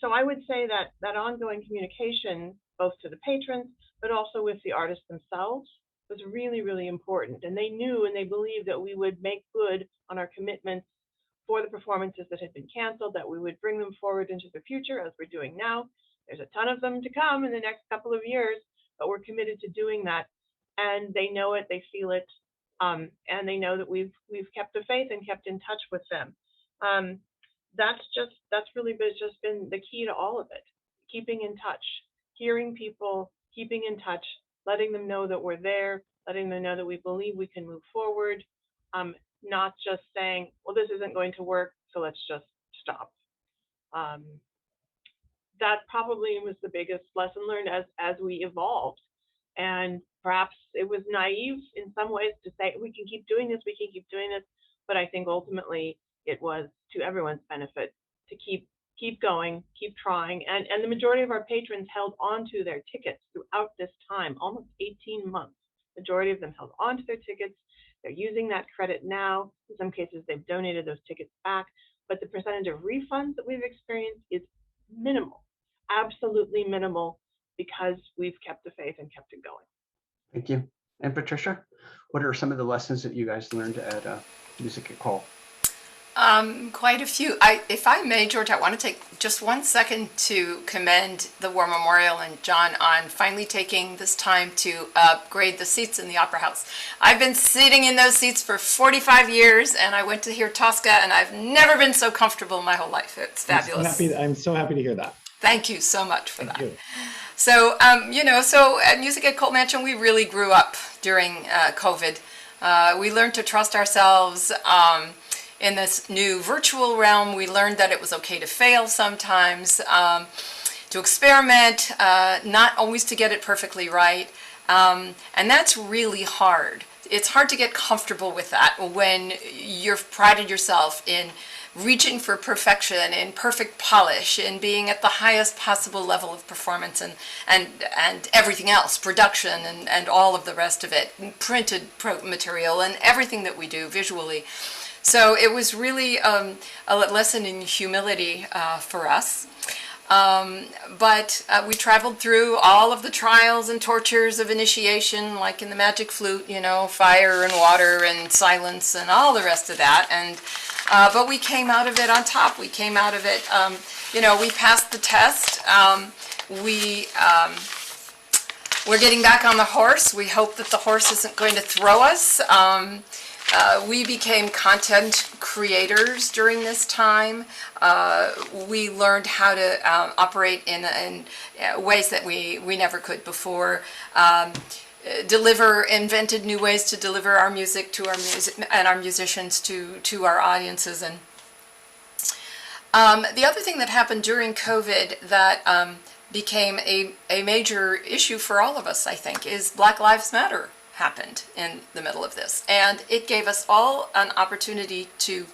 So I would say that ongoing communication, both to the patrons, but also with the artists themselves, was really, really important. And they knew and they believed that we would make good on our commitments for the performances that had been canceled, that we would bring them forward into the future, as we're doing now. There's a ton of them to come in the next couple of years, but we're committed to doing that. And they know it, they feel it, and they know that we've kept the faith and kept in touch with them. That's really just been the key to all of it. Keeping in touch, hearing people, keeping in touch, letting them know that we're there, letting them know that we believe we can move forward, not just saying, well, this isn't going to work, so let's just stop. That probably was the biggest lesson learned as we evolved. And perhaps it was naive in some ways to say, we can keep doing this, we can keep doing this. But I think ultimately it was to everyone's benefit to keep going, keep trying. And the majority of our patrons held on to their tickets throughout this time, almost 18 months. Majority of them held on to their tickets. They're using that credit now. In some cases, they've donated those tickets back. But the percentage of refunds that we've experienced is minimal, absolutely minimal, because we've kept the faith and kept it going. Thank you. And Patricia, what are some of the lessons that you guys learned at Music at Cole? Quite a few. If I may, George, I want to take just 1 second to commend the War Memorial and John on finally taking this time to upgrade the seats in the Opera House. I've been sitting in those seats for 45 years, and I went to hear Tosca, and I've never been so comfortable in my whole life. It's fabulous. I'm so happy to hear that. Thank you so much for that. Thank you. So, so at Music at Coleman Mansion, we really grew up during COVID. We learned to trust ourselves. In this new virtual realm, we learned that it was okay to fail sometimes, to experiment, not always to get it perfectly right. And that's really hard. It's hard to get comfortable with that when you've prided yourself in reaching for perfection, in perfect polish, in being at the highest possible level of performance and everything else, production and all of the rest of it, printed material and everything that we do visually. So it was really a lesson in humility for us. But we traveled through all of the trials and tortures of initiation, like in the Magic Flute, fire and water and silence and all the rest of that. And but we came out of it on top. We came out of it, we passed the test. We're getting back on the horse. We hope that the horse isn't going to throw us. We became content creators during this time. We learned how to operate in ways that we never could before. Invented new ways to deliver our music to our musicians to our audiences, and The other thing that happened during COVID that became a major issue for all of us, I think, is Black Lives Matter happened in the middle of this. And it gave us all an opportunity to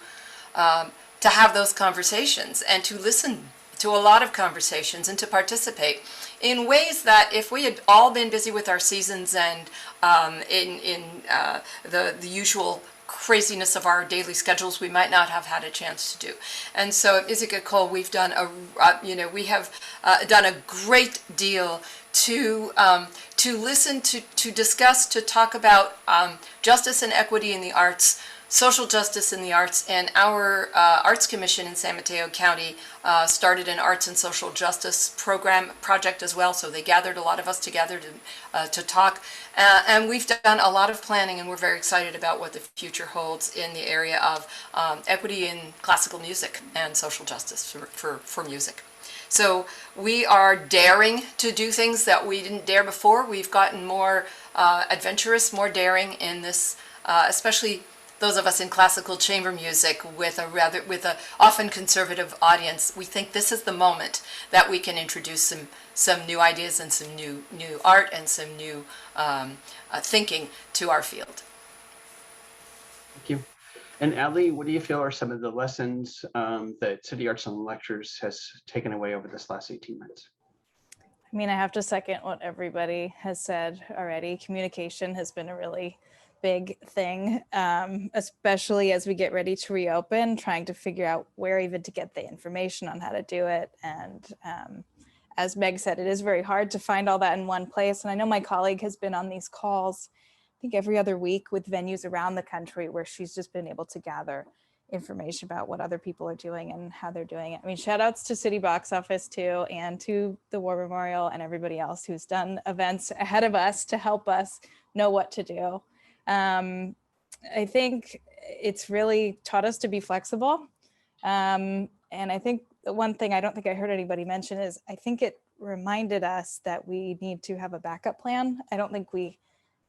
have those conversations and to listen to a lot of conversations and to participate in ways that if we had all been busy with our seasons and in the usual craziness of our daily schedules, we might not have had a chance to do. And so at Music at Cole, we've done we have done a great deal to listen, to discuss, to talk about justice and equity in the arts, social justice in the arts, and our Arts Commission in San Mateo County started an arts and social justice project as well. So they gathered a lot of us together to talk, and we've done a lot of planning, and we're very excited about what the future holds in the area of equity in classical music and social justice for music. So we are daring to do things that we didn't dare before. We've gotten more adventurous, more daring in this, especially those of us in classical chamber music with a often conservative audience. We think this is the moment that we can introduce some new ideas and some new art and some new thinking to our field. Thank you. And Ali, what do you feel are some of the lessons that City Arts and Lectures has taken away over this last 18 months? I mean, I have to second what everybody has said already. Communication has been a really big thing, especially as we get ready to reopen, trying to figure out where even to get the information on how to do it. And as Meg said, it is very hard to find all that in one place. And I know my colleague has been on these calls, I think every other week, with venues around the country where she's just been able to gather information about what other people are doing and how they're doing it. I mean, shout outs to City Box Office too, and to the War Memorial and everybody else who's done events ahead of us to help us know what to do. I think it's really taught us to be flexible. And I think the one thing I don't think I heard anybody mention is I think it reminded us that we need to have a backup plan. I don't think we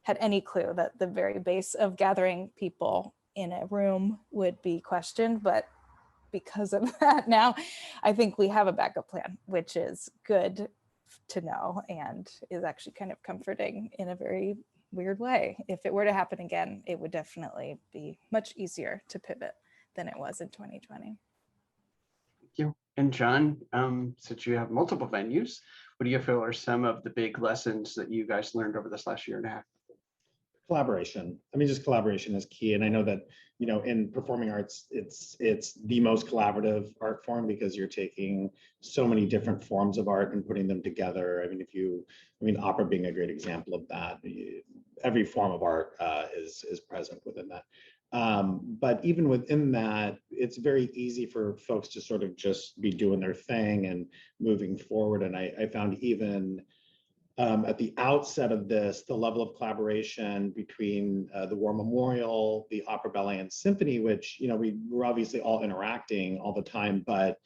had any clue that the very base of gathering people in a room would be questioned, but because of that now, I think we have a backup plan, which is good to know and is actually kind of comforting in a very weird way. If it were to happen again, it would definitely be much easier to pivot than it was in 2020. Thank you. And John, since you have multiple venues, what do you feel are some of the big lessons that you guys learned over this last year and a half? Collaboration. I mean, just collaboration is key. And I know that, in performing arts, it's the most collaborative art form because you're taking so many different forms of art and putting them together. I mean, opera being a great example of that. Every form of art is present within that. But even within that, it's very easy for folks to sort of just be doing their thing and moving forward. And I found even at the outset of this, the level of collaboration between the War Memorial, the Opera, Ballet, and Symphony, which, we were obviously all interacting all the time, but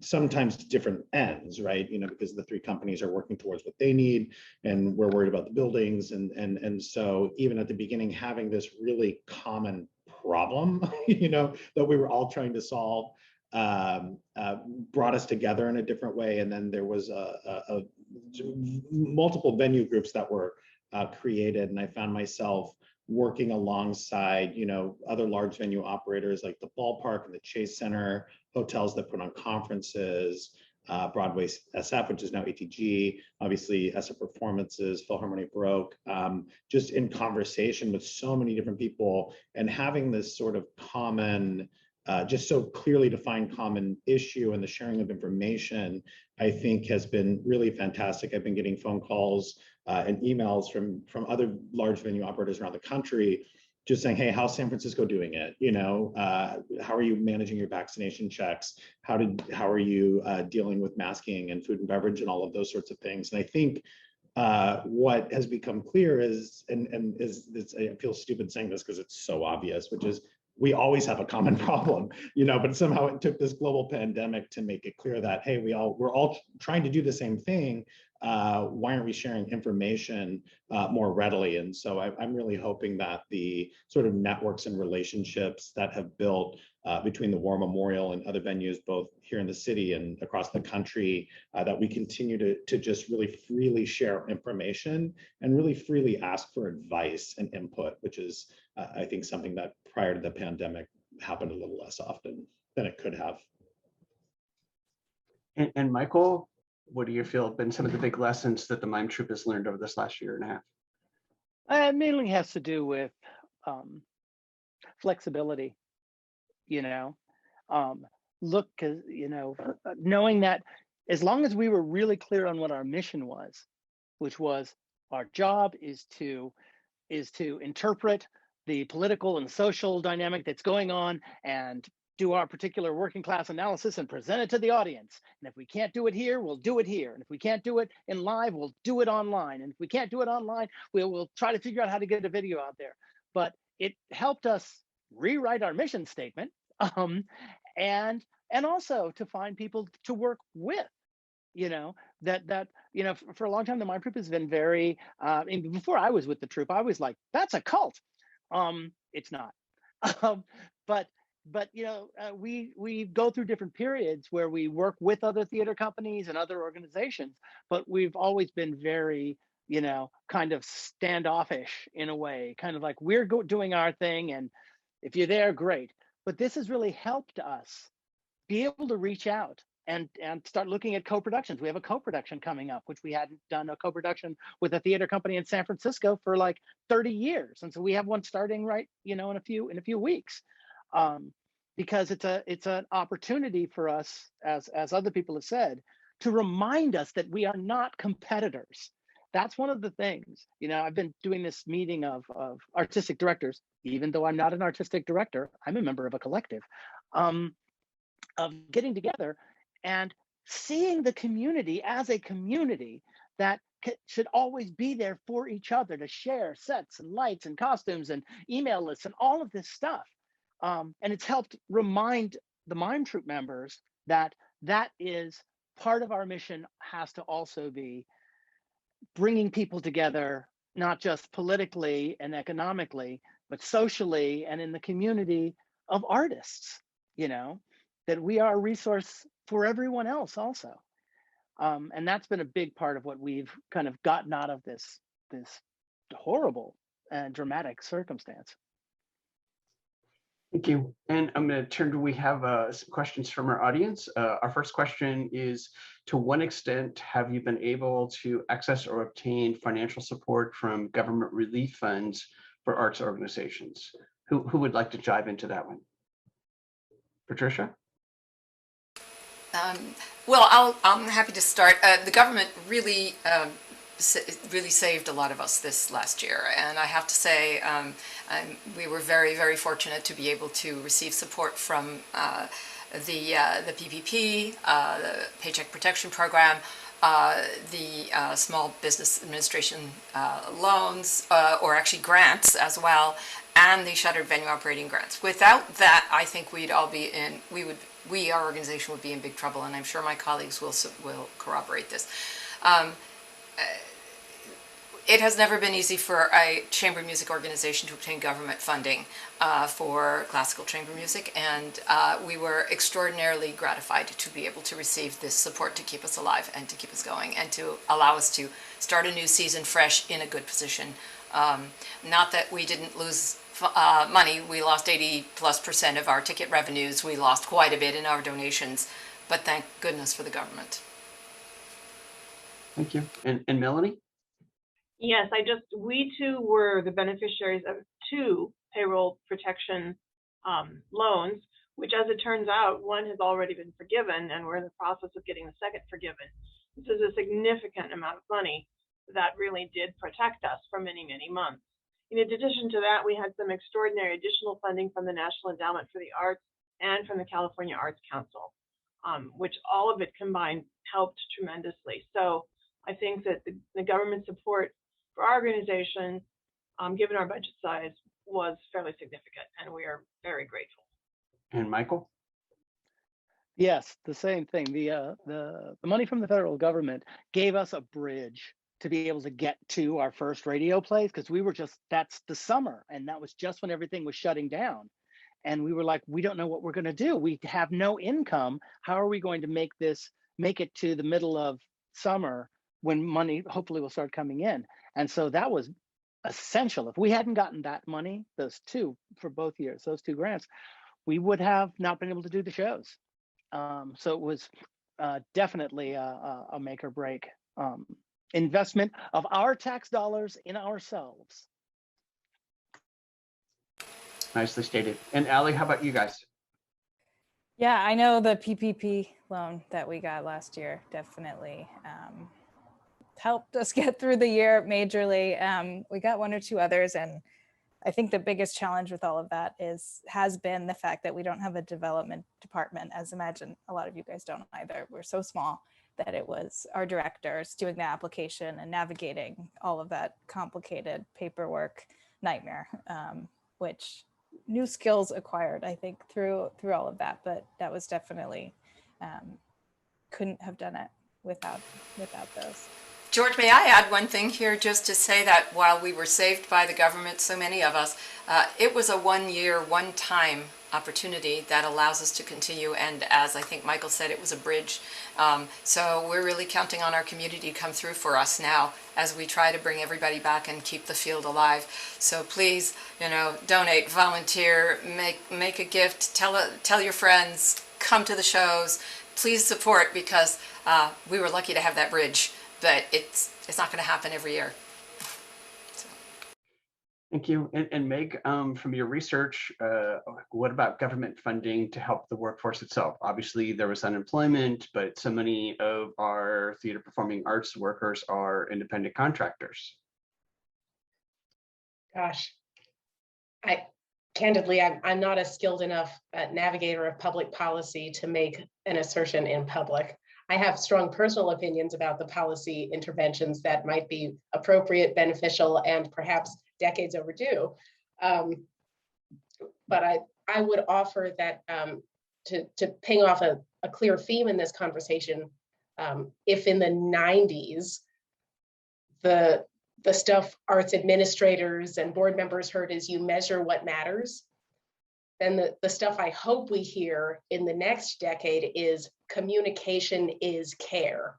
sometimes to different ends, right? Because the three companies are working towards what they need, and we're worried about the buildings. And so even at the beginning, having this really common problem, that we were all trying to solve, brought us together in a different way. And then there was a multiple venue groups that were created, and I found myself working alongside other large venue operators like the Ballpark and the Chase Center, hotels that put on conferences, Broadway SF, which is now ATG, obviously SF Performances, Philharmonic Baroque, just in conversation with so many different people and having this sort of common, just so clearly defined common issue, and the sharing of information, I think has been really fantastic. I've been getting phone calls and emails from other large venue operators around the country, just saying, hey, how's San Francisco doing it? How are you managing your vaccination checks? How are you dealing with masking and food and beverage and all of those sorts of things? And I think what has become clear is, I feel stupid saying this because it's so obvious, which is we always have a common problem, but somehow it took this global pandemic to make it clear that, hey, we're all trying to do the same thing, why aren't we sharing information more readily? And so I'm really hoping that the sort of networks and relationships that have built between the War Memorial and other venues, both here in the city and across the country, that we continue to just really freely share information and really freely ask for advice and input, which is, I think, something that prior to the pandemic happened a little less often than it could have. And Michael, what do you feel have been some of the big lessons that the Mime Troop has learned over this last year and a half? It mainly has to do with flexibility, look, knowing that as long as we were really clear on what our mission was, which was our job is to interpret the political and social dynamic that's going on and do our particular working class analysis and present it to the audience. And if we can't do it here, we'll do it here. And if we can't do it in live, we'll do it online. And if we can't do it online, we'll try to figure out how to get a video out there. But it helped us rewrite our mission statement, and also to find people to work with. For a long time, the Mime Troop has been very, before I was with the troop, I was like, that's a cult. It's not. But we go through different periods where we work with other theater companies and other organizations, but we've always been very, kind of standoffish in a way, kind of like we're doing our thing, and if you're there, great. But this has really helped us be able to reach out and start looking at co-productions. We have a co-production coming up, which we hadn't done a co-production with a theater company in San Francisco for like 30 years. And so we have one starting right, in a few weeks. Because it's an opportunity for us, as other people have said, to remind us that we are not competitors. That's one of the things. I've been doing this meeting of artistic directors, even though I'm not an artistic director, I'm a member of a collective, of getting together and seeing the community as a community that should always be there for each other to share sets and lights and costumes and email lists and all of this stuff. And it's helped remind the Mime Troop members that is part of our mission, has to also be bringing people together, not just politically and economically, but socially and in the community of artists, that we are a resource for everyone else also. And that's been a big part of what we've kind of gotten out of this horrible and dramatic circumstance. Thank you. And I'm going to turn to, we have some questions from our audience. Our first question is, to what extent have you been able to access or obtain financial support from government relief funds for arts organizations? Who would like to dive into that one? Patricia? Well, I'm happy to start. The government really saved a lot of us this last year, and I have to say we were very, very fortunate to be able to receive support from the PPP, the Paycheck Protection Program, the Small Business Administration loans, or actually grants as well, and the shuttered venue operating grants. Without that, I think we'd all be in. Our organization would be in big trouble, and I'm sure my colleagues will corroborate this. It has never been easy for a chamber music organization to obtain government funding for classical chamber music, and we were extraordinarily gratified to be able to receive this support to keep us alive and to keep us going and to allow us to start a new season fresh in a good position. Not that we didn't lose money. We lost 80+% of our ticket revenues. We lost quite a bit in our donations, but thank goodness for the government. Thank you. And Melanie? Yes, we too were the beneficiaries of 2 payroll protection loans, which, as it turns out, one has already been forgiven, and we're in the process of getting the second forgiven. This is a significant amount of money that really did protect us for many, many months. In addition to that, we had some extraordinary additional funding from the National Endowment for the Arts and from the California Arts Council, which all of it combined helped tremendously. So I think that the government support for our organization, given our budget size, was fairly significant, and we are very grateful. And Michael? Yes, the same thing. The money from the federal government gave us a bridge to be able to get to our first radio plays, because we were just, that's the summer, and that was just when everything was shutting down. And we were like, we don't know what we're going to do. We have no income. How are we going to make it to the middle of summer when money hopefully will start coming in? And so that was essential. If we hadn't gotten that money, those two for both years, those two grants, we would have not been able to do the shows. So it was definitely a make or break investment of our tax dollars in ourselves. Nicely stated. And Allie, how about you guys? Yeah, I know the PPP loan that we got last year definitely helped us get through the year majorly. We got one or two others, and I think the biggest challenge with all of that has been the fact that we don't have a development department, as imagine a lot of you guys don't either. We're so small that it was our directors doing the application and navigating all of that complicated paperwork nightmare, which new skills acquired, I think, through all of that. But that was definitely, couldn't have done it without those. George, may I add one thing here, just to say that while we were saved by the government, so many of us, it was a one-time opportunity that allows us to continue. And as I think Michael said, it was a bridge. So we're really counting on our community to come through for us now as we try to bring everybody back and keep the field alive. So please, donate, volunteer, make a gift, tell your friends, come to the shows, please support, because we were lucky to have that bridge. But it's not going to happen every year. So. Thank you. And Meg, from your research, what about government funding to help the workforce itself? Obviously, there was unemployment, but so many of our theater performing arts workers are independent contractors. Gosh, candidly, I'm not a skilled enough navigator of public policy to make an assertion in public. I have strong personal opinions about the policy interventions that might be appropriate, beneficial, and perhaps decades overdue. But I would offer that to ping off a clear theme in this conversation, if in the 90s, the stuff arts administrators and board members heard is you measure what matters, then the stuff I hope we hear in the next decade is communication is care.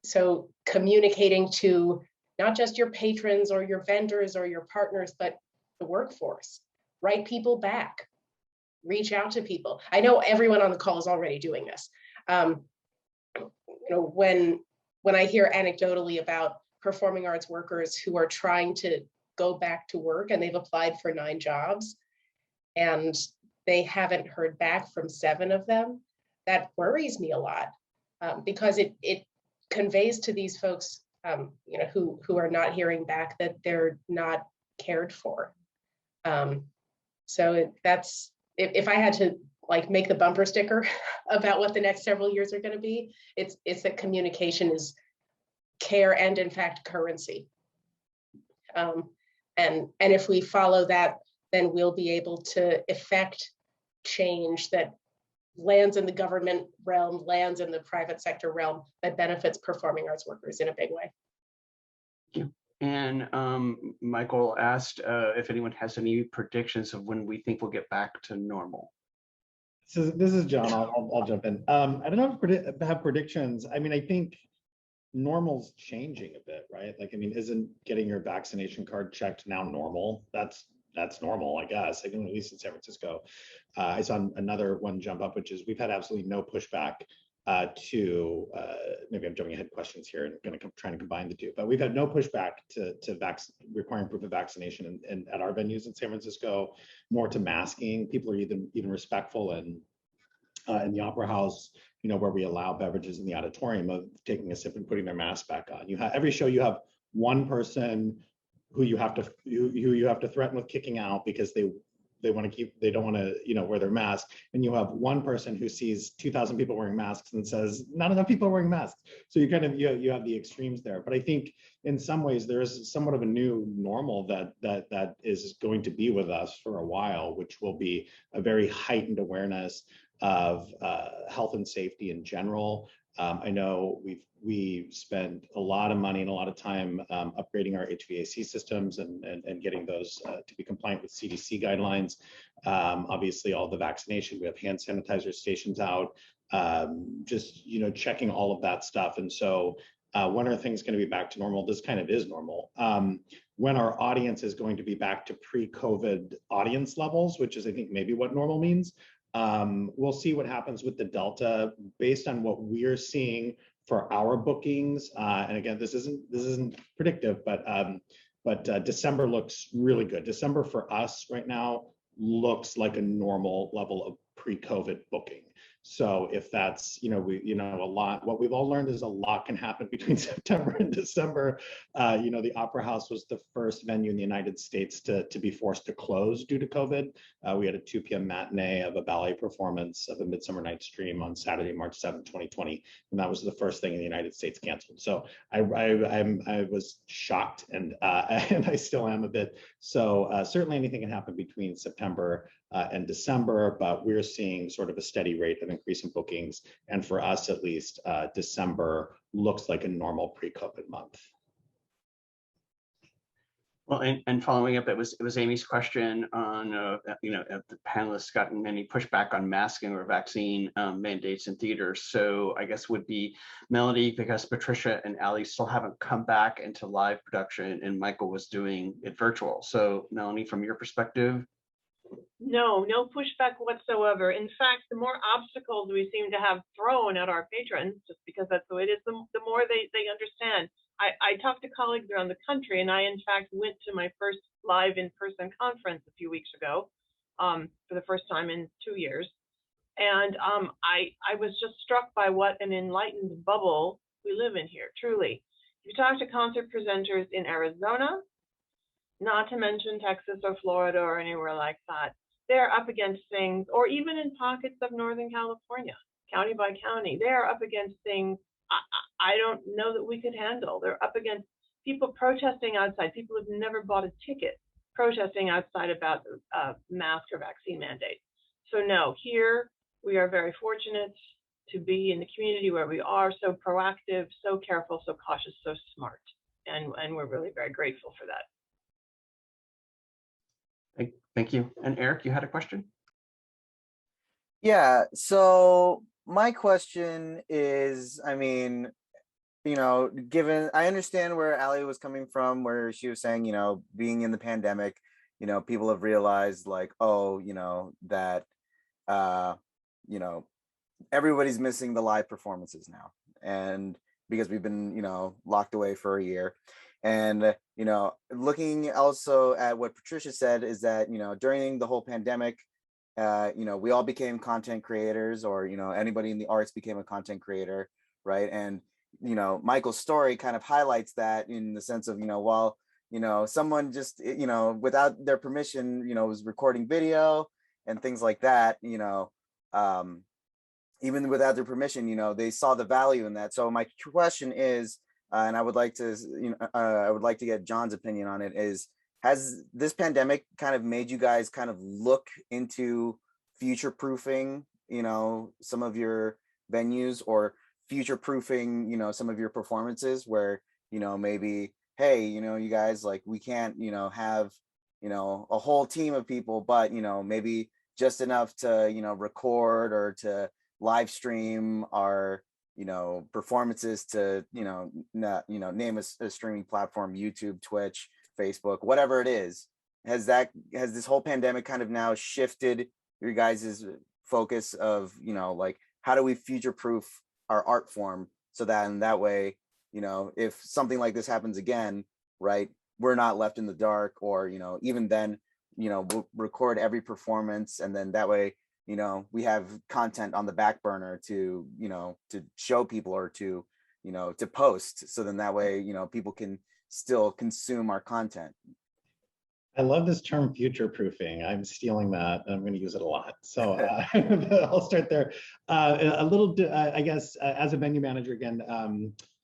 So communicating to not just your patrons or your vendors or your partners, but the workforce. Write people back, reach out to people. I know everyone on the call is already doing this. When I hear anecdotally about performing arts workers who are trying to go back to work and they've applied for 9 jobs and they haven't heard back from 7 of them, that worries me a lot, because it conveys to these folks who are not hearing back that they're not cared for. So that's, if I had to make the bumper sticker about what the next several years are going to be, it's that communication is care and in fact currency. And if we follow that, then we'll be able to effect change that lands in the government realm, lands in the private sector realm, that benefits performing arts workers in a big way. Thank you. And Michael asked if anyone has any predictions of when we think we'll get back to normal. So this is John. I'll jump in. I don't know if I have predictions. I mean, I think normal's changing a bit, right? Isn't getting your vaccination card checked now normal? That's normal, I guess. At least in San Francisco. I saw another one jump up, which is we've had absolutely no pushback to maybe I'm jumping ahead questions here and going to try to combine the two, but we've had no pushback to requiring proof of vaccination and at our venues in San Francisco, nor to masking. People are even respectful, and in the Opera House, where we allow beverages in the auditorium, of taking a sip and putting their mask back on. You have every show you have one person who you have to threaten with kicking out because they they don't want to, wear their mask. And you have one person who sees 2,000 people wearing masks and says, not enough people are wearing masks. So you you have the extremes there. But I think in some ways there is somewhat of a new normal that is going to be with us for a while, which will be a very heightened awareness of health and safety in general. I know we spent a lot of money and a lot of time upgrading our HVAC systems and getting those to be compliant with CDC guidelines. Obviously, all the vaccination, we have hand sanitizer stations out, just checking all of that stuff. And so when are things going to be back to normal? This kind of is normal. When our audience is going to be back to pre-COVID audience levels, which is I think maybe what normal means. We'll see what happens with the Delta based on what we're seeing for our bookings. And again, this isn't predictive, but December looks really good. December for us right now looks like a normal level of pre-COVID booking. So if that's, a lot, what we've all learned is a lot can happen between September and December. The Opera House was the first venue in the United States to be forced to close due to COVID. We had a 2 p.m. matinee of a ballet performance of A Midsummer Night's Dream on Saturday, March 7, 2020. And that was the first thing in the United States canceled. So I was shocked and I still am a bit. So certainly anything can happen between September and December, but we're seeing sort of a steady rate of increase in bookings. And for us, at least, December looks like a normal pre-COVID month. Well, and following up, it was Amy's question on, have the panelists gotten any pushback on masking or vaccine mandates in theaters? So I guess would be Melanie, because Patricia and Ali still haven't come back into live production and Michael was doing it virtual. So Melanie, from your perspective? No pushback whatsoever. In fact, the more obstacles we seem to have thrown at our patrons, just because that's the way it is, the more they understand. I talked to colleagues around the country, and I, in fact, went to my first live in-person conference a few weeks ago for the first time in 2 years. And I was just struck by what an enlightened bubble we live in here, truly. If you talk to concert presenters in Arizona, not to mention Texas or Florida or anywhere like that, they're up against things, or even in pockets of Northern California, county by county, they're up against things I don't know that we could handle. They're up against people protesting outside, people who've never bought a ticket, protesting outside about mask or vaccine mandates. So no, here we are very fortunate to be in the community where we are so proactive, so careful, so cautious, so smart. And we're really very grateful for that. Thank you. And Eric, you had a question? Yeah, so my question is, given, I understand where Ali was coming from, where she was saying, being in the pandemic, people have realized like, that, everybody's missing the live performances now. And because we've been, locked away for a year. And, looking also at what Patricia said is that, during the whole pandemic, we all became content creators, or, anybody in the arts became a content creator, right? And, Michael's story kind of highlights that in the sense of, while, someone just, without their permission, was recording video and things like that, even without their permission, they saw the value in that. So my question is, and I would like to get John's opinion on it, is, has this pandemic kind of made you guys kind of look into future-proofing, some of your venues, or future-proofing, some of your performances where, maybe, hey, you guys, like, we can't, have, a whole team of people, but, maybe just enough to, record or to live stream our, performances to, name a streaming platform, YouTube, Twitch, Facebook, whatever it is. Has this whole pandemic kind of now shifted your guys' focus of, like, how do we future-proof our art form so that in that way, if something like this happens again, right, we're not left in the dark, or, even then, we'll record every performance, and then that way, we have content on the back burner to, to show people, or to, to post. So then that way, people can still consume our content. I love this term future proofing. I'm stealing that. I'm going to use it a lot. So I'll start there. I guess, as a venue manager, again,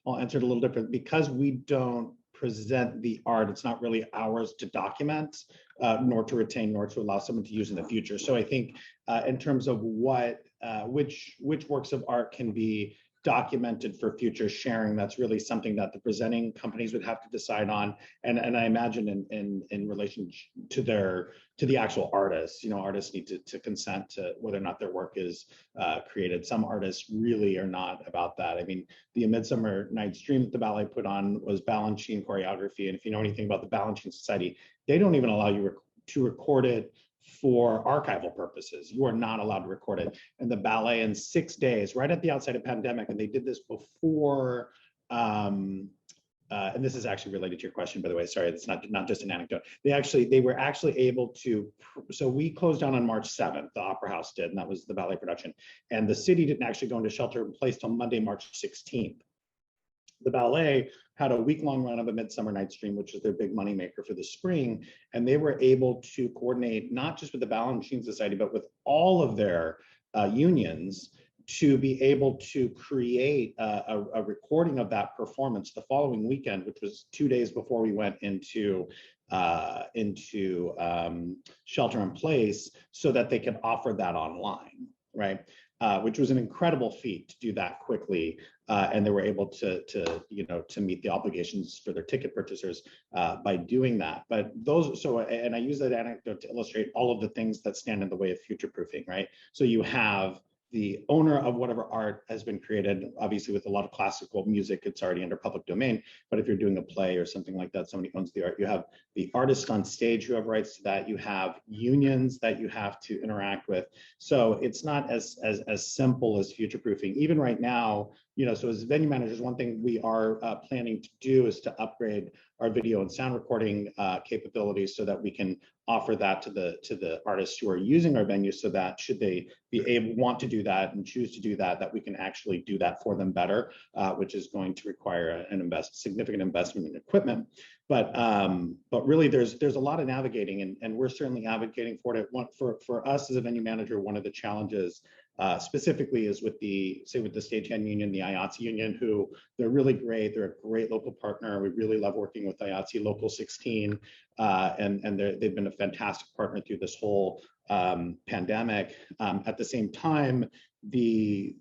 I'll answer it a little different. Because we don't present the art, it's not really ours to document, nor to retain, nor to allow someone to use in the future. So I think in terms of which works of art can be documented for future sharing, that's really something that the presenting companies would have to decide on. And I imagine in relation to the actual artists, artists need to consent to whether or not their work is created. Some artists really are not about that. I mean, the Midsummer Night's Dream that the ballet put on was Balanchine choreography. And if you know anything about the Balanchine Society, they don't even allow you to record it for archival purposes. You are not allowed to record it. And the ballet in 6 days, right at the outset of pandemic, and they did this before, and this is actually related to your question, by the way, sorry, it's not just an anecdote. They were actually able to, so we closed down on March 7th, the Opera House did, and that was the ballet production. And the city didn't actually go into shelter in place till Monday, March 16th. The ballet had a week-long run of A Midsummer Night's Dream, which was their big moneymaker for the spring. And they were able to coordinate not just with the Balanchine Society, but with all of their unions to be able to create a recording of that performance the following weekend, which was 2 days before we went into shelter in place, so that they could offer that online, right? Which was an incredible feat to do that quickly, and they were able to meet the obligations for their ticket purchasers by doing that. But and I use that anecdote to illustrate all of the things that stand in the way of future proofing, right? So you have the owner of whatever art has been created. Obviously, with a lot of classical music, it's already under public domain. But if you're doing a play or something like that, somebody owns the art. You have the artist on stage who have rights to that. You have unions that you have to interact with. So it's not as simple as future proofing. Even right now, so as venue managers, one thing we are planning to do is to upgrade our video and sound recording capabilities so that we can offer that to the artists who are using our venue, so that should they want to do that and choose to do that, that we can actually do that for them better, which is going to require significant investment in equipment. But really, there's a lot of navigating, and we're certainly advocating for it. For us as a venue manager, one of the challenges specifically is with the stagehand union, the IATSE union, who they're really great. They're a great local partner. We really love working with IATSE Local 16, and they've been a fantastic partner through this whole pandemic. At the same time, the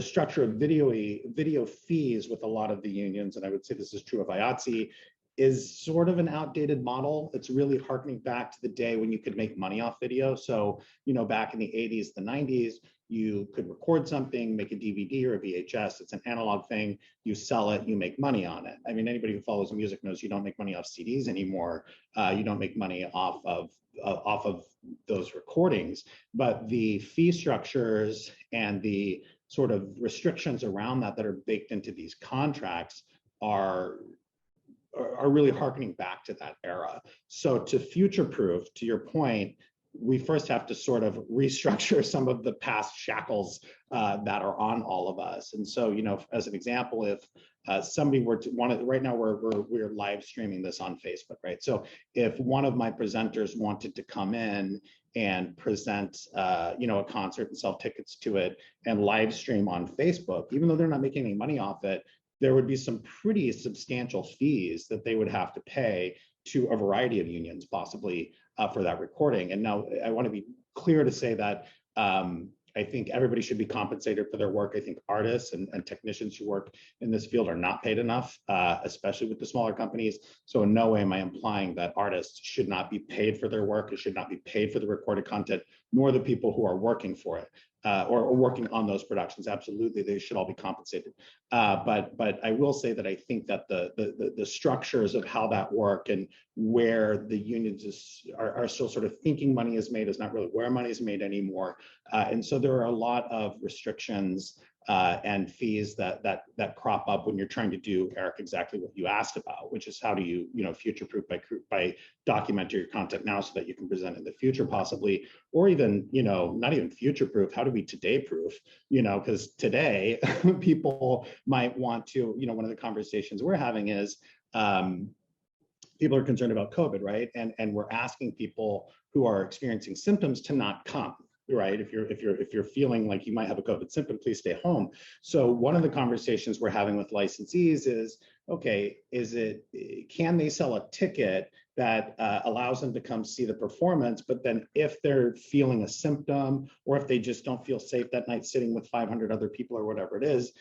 structure of video fees with a lot of the unions, and I would say this is true of IATSE, is sort of an outdated model. It's really harkening back to the day when you could make money off video. So, back in the 80s, the 90s, you could record something, make a DVD or a VHS. It's an analog thing. You sell it, you make money on it. I mean, anybody who follows music knows you don't make money off CDs anymore. You don't make money off of those recordings. But the fee structures and the sort of restrictions around that are baked into these contracts are really harkening back to that era. So to future-proof, to your point, we first have to sort of restructure some of the past shackles that are on all of us. And so, as an example, if somebody were to want to, right now we're live streaming this on Facebook, right? So if one of my presenters wanted to come in and present, a concert and sell tickets to it and live stream on Facebook, even though they're not making any money off it, there would be some pretty substantial fees that they would have to pay to a variety of unions, possibly for that recording. And now I want to be clear to say that I think everybody should be compensated for their work. I think artists and technicians who work in this field are not paid enough, especially with the smaller companies. So in no way am I implying that artists should not be paid for their work, or should not be paid for the recorded content, nor the people who are working for it. Or working on those productions. Absolutely, they should all be compensated. But I will say that I think that the structures of how that work and where the unions are still sort of thinking money is made is not really where money is made anymore. And so there are a lot of restrictions and fees that crop up when you're trying to do, Eric, exactly what you asked about, which is how do you future-proof by documenting your content now so that you can present in the future possibly, or even not even future-proof. How do we today-proof? Because today people might want to. One of the conversations we're having is people are concerned about COVID, right? And we're asking people who are experiencing symptoms to not come, right? If you're feeling like you might have a COVID symptom, please stay home. So one of the conversations we're having with licensees is, okay, can they sell a ticket that allows them to come see the performance, but then if they're feeling a symptom, or if they just don't feel safe that night sitting with 500 other people or whatever it is,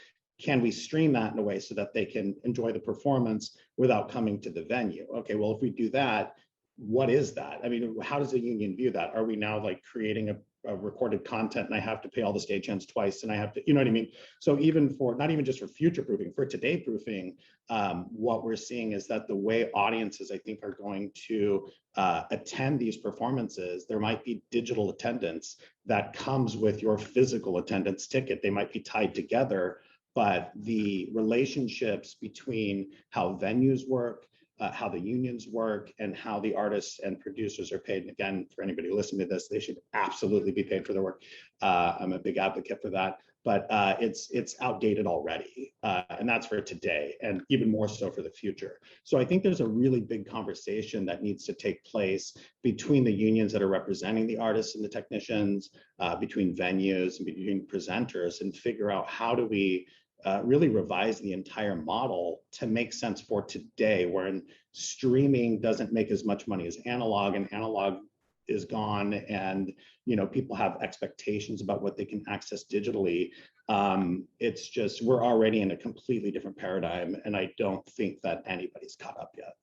can we stream that in a way so that they can enjoy the performance without coming to the venue? Okay, well, if we do that, what is that? I mean, how does the union view that? Are we now like creating a recorded content and I have to pay all the stagehands twice and I have to, you know what I mean? So even for, not even just for future proofing, for today proofing, what we're seeing is that the way audiences, I think, are going to attend these performances, there might be digital attendance that comes with your physical attendance ticket. They might be tied together, but the relationships between how venues work, how the unions work, and how the artists and producers are paid. And again, for anybody listening to this, they should absolutely be paid for their work. I'm a big advocate for that, but it's outdated already. And that's for today, and even more so for the future. So I think there's a really big conversation that needs to take place between the unions that are representing the artists and the technicians, between venues and between presenters, and figure out how do we really revise the entire model to make sense for today, wherein streaming doesn't make as much money as analog, and analog is gone, and people have expectations about what they can access digitally. It's just, we're already in a completely different paradigm, and I don't think that anybody's caught up yet.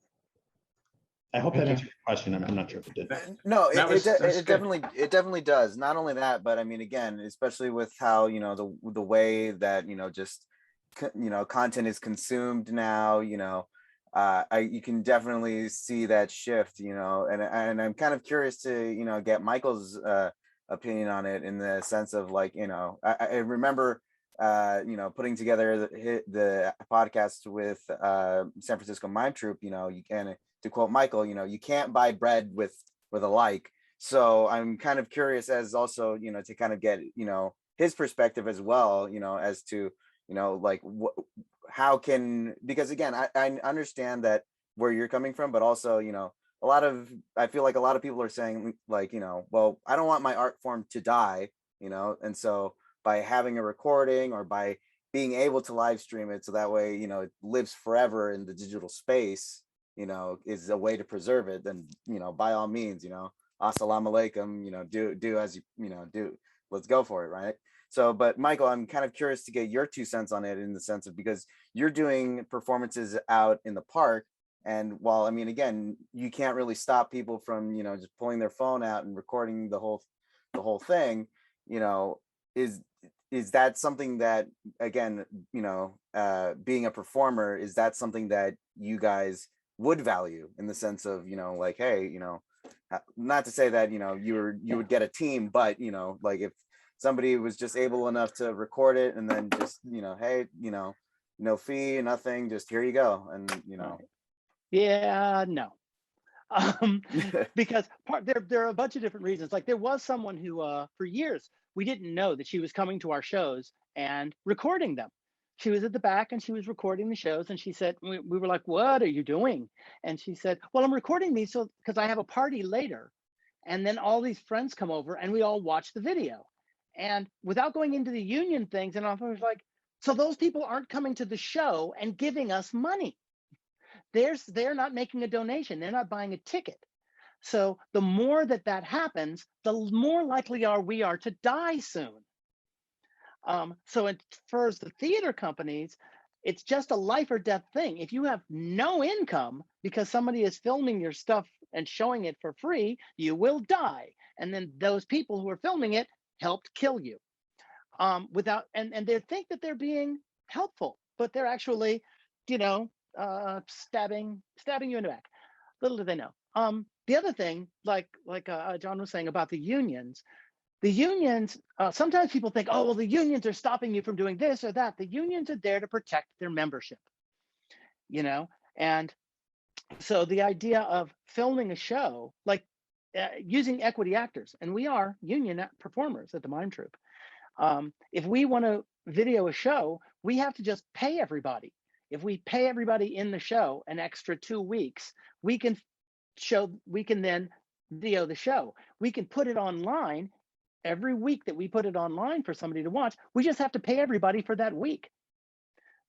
I hope that answered your question. I'm not sure if it did. No, it good. definitely does. Not only that, but I mean, again, especially with how the way that just content is consumed now, you can definitely see that shift, and I'm kind of curious to get Michael's opinion on it, in the sense of like, I remember putting together the podcast with San Francisco Mime Troop. You can, to quote Michael, you can't buy bread with a like. So I'm kind of curious as also to kind of get his perspective as well, as to like how can, because again, I understand that where you're coming from, but also I feel like a lot of people are saying like, well, I don't want my art form to die, and so by having a recording or by being able to live stream it, so that way it lives forever in the digital space, is a way to preserve it, then by all means, assalamu alaikum, do as you do, let's go for it, right? So, but Michael, I'm kind of curious to get your 2 cents on it, in the sense of, because you're doing performances out in the park, and while I mean, again, you can't really stop people from just pulling their phone out and recording the whole thing, is that something that, again, being a performer, is that something that you guys would value, in the sense of like, hey, not to say that you would get a team, but like if somebody was just able enough to record it and then just hey, no fee, nothing, just here you go, and Yeah, no. Because there are a bunch of different reasons. Like there was someone who for years we didn't know that she was coming to our shows and recording them. She was at the back and she was recording the shows, and she said, we were like, what are you doing? And she said, well, I'm recording these because I have a party later, and then all these friends come over and we all watch the video. And without going into the union things, and I was like, so those people aren't coming to the show and giving us money. They're not making a donation. They're not buying a ticket. So the more that happens, the more likely we are to die soon. So as far as the theater companies, it's just a life or death thing. If you have no income because somebody is filming your stuff and showing it for free, you will die. And then those people who are filming it helped kill you. And they think that they're being helpful, but they're actually, stabbing you in the back. Little do they know. The other thing, like John was saying about the unions, sometimes people think, oh, well, the unions are stopping you from doing this or that. The unions are there to protect their membership, and so the idea of filming a show, like using equity actors, and we are union performers at the Mime Troop. If we want to video a show, we have to just pay everybody. if we pay everybody in the show an extra 2 weeks, we can then video the show. We can put it online every week that we put it online for somebody to watch. We just have to pay everybody for that week.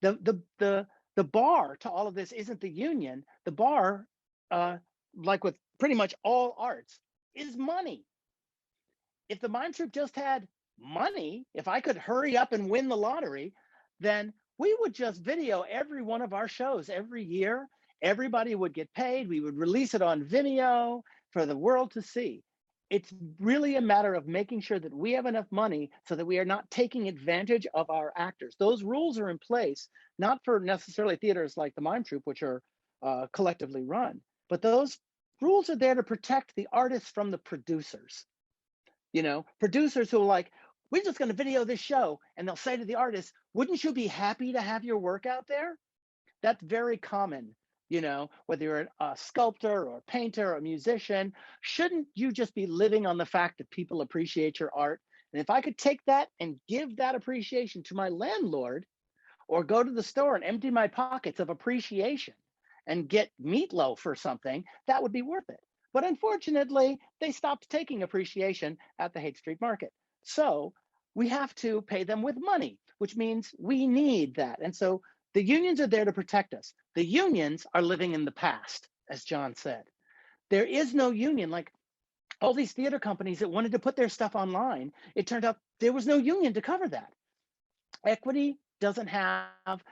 The bar to all of this isn't the union. The bar, like with pretty much all arts, is money. If the Mime Troop just had money, if I could hurry up and win the lottery, then we would just video every one of our shows every year. Everybody would get paid. We would release it on Vimeo for the world to see. It's really a matter of making sure that we have enough money so that we are not taking advantage of our actors. Those rules are in place, not for necessarily theaters like the Mime Troop, which are collectively run, but those rules are there to protect the artists from the producers. You know, producers who are like, we're just going to video this show, and they'll say to the artist, wouldn't you be happy to have your work out there? That's very common. You know, whether you're a sculptor or a painter or a musician, shouldn't you just be living on the fact that people appreciate your art? And if I could take that and give that appreciation to my landlord, or go to the store and empty my pockets of appreciation and get meatloaf or something, that would be worth it. But unfortunately, they stopped taking appreciation at the Haight Street Market. So we have to pay them with money, which means we need that. And so the unions are there to protect us. The unions are living in the past, as John said. There is no union. Like all these theater companies that wanted to put their stuff online, it turned out there was no union to cover that. Equity doesn't have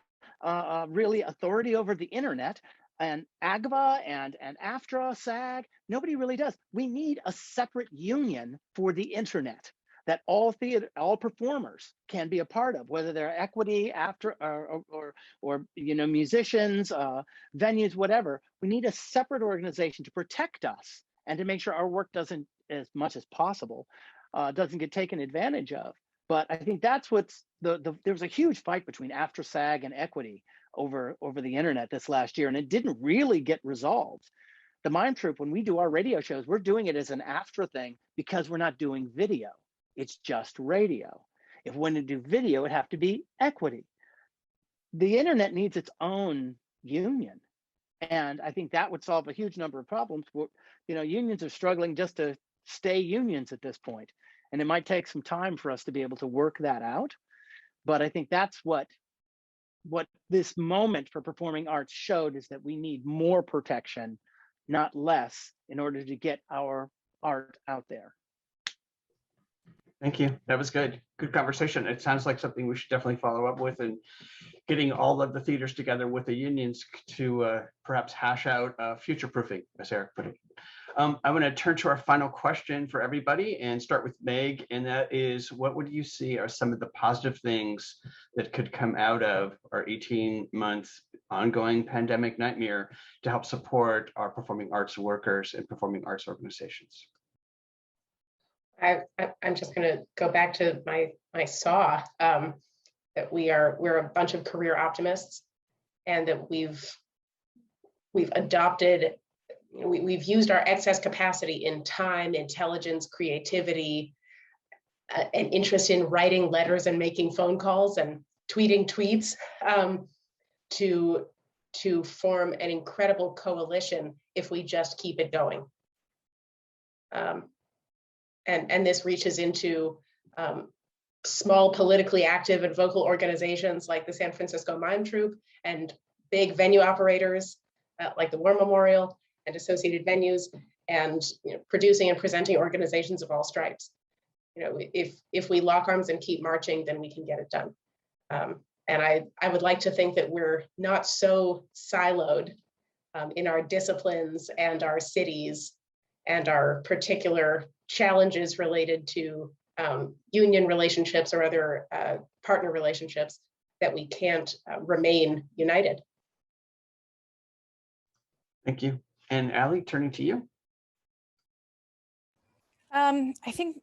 really authority over the internet, and AGVA and AFTRA, SAG, nobody really does. We need a separate union for the internet that all performers can be a part of, whether they're equity, after or you know, musicians, venues, whatever. We need a separate organization to protect us and to make sure our work doesn't, as much as possible, doesn't get taken advantage of. But I think that's what's there was a huge fight between AFTRA, SAG, and equity over the internet this last year, and it didn't really get resolved. The Mime Troop, when we do our radio shows, we're doing it as an AFTRA thing because we're not doing video. It's just radio. If we want to do video, it'd have to be equity. The internet needs its own union. And I think that would solve a huge number of problems. You know, unions are struggling just to stay unions at this point. And it might take some time for us to be able to work that out. But I think that's what this moment for performing arts showed, is that we need more protection, not less, in order to get our art out there. Thank you. That was good. Good conversation. It sounds like something we should definitely follow up with, and getting all of the theaters together with the unions to perhaps hash out future proofing, as Eric put it. I'm going to turn to our final question for everybody and start with Meg, and that is, what would you see are some of the positive things that could come out of our 18-month ongoing pandemic nightmare to help support our performing arts workers and performing arts organizations? I'm just going to go back to my saw, that we're a bunch of career optimists, and that we've adopted, we've used our excess capacity in time, intelligence, creativity, an interest in writing letters and making phone calls and tweeting tweets, to form an incredible coalition if we just keep it going. And this reaches into small politically active and vocal organizations like the San Francisco Mime Troop, and big venue operators like the War Memorial and associated venues, and producing and presenting organizations of all stripes. If we lock arms and keep marching, then we can get it done. And I would like to think that we're not so siloed in our disciplines and our cities and our particular challenges related to union relationships or other partner relationships, that we can't remain united. Thank you. And Ali, turning to you. I think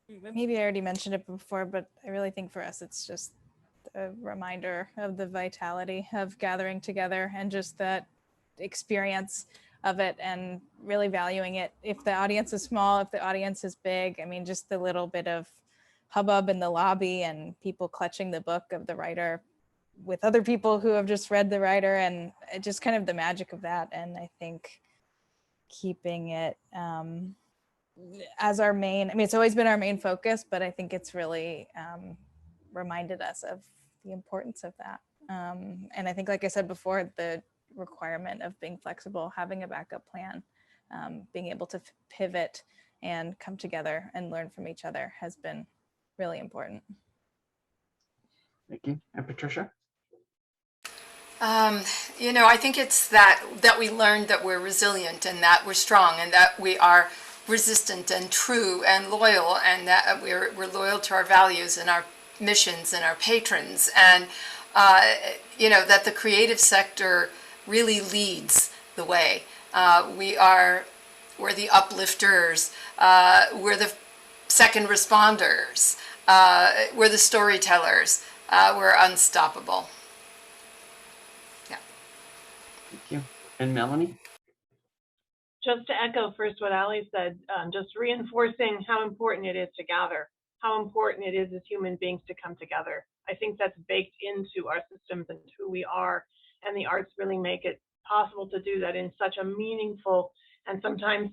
maybe I already mentioned it before, but I really think for us, it's just a reminder of the vitality of gathering together and just that experience of it, and really valuing it. If the audience is small, if the audience is big, I mean, just the little bit of hubbub in the lobby and people clutching the book of the writer with other people who have just read the writer, and it just kind of the magic of that. And I think keeping it as our main, I mean, it's always been our main focus, but I think it's really reminded us of the importance of that. And I think, like I said before, the requirement of being flexible, having a backup plan, being able to pivot and come together and learn from each other has been really important. Thank you. And Patricia? You know, I think it's that we learned that we're resilient and that we're strong and that we are resistant and true and loyal, and that we're loyal to our values and our missions and our patrons, and you know, that the creative sector really leads the way. We're the uplifters, we're the second responders, we're the storytellers, we're unstoppable. Yeah. Thank you. And Melanie? Just to echo first what Ali said, just reinforcing how important it is to gather, how important it is as human beings to come together. I think that's baked into our systems and who we are, and the arts really make it possible to do that in such a meaningful and sometimes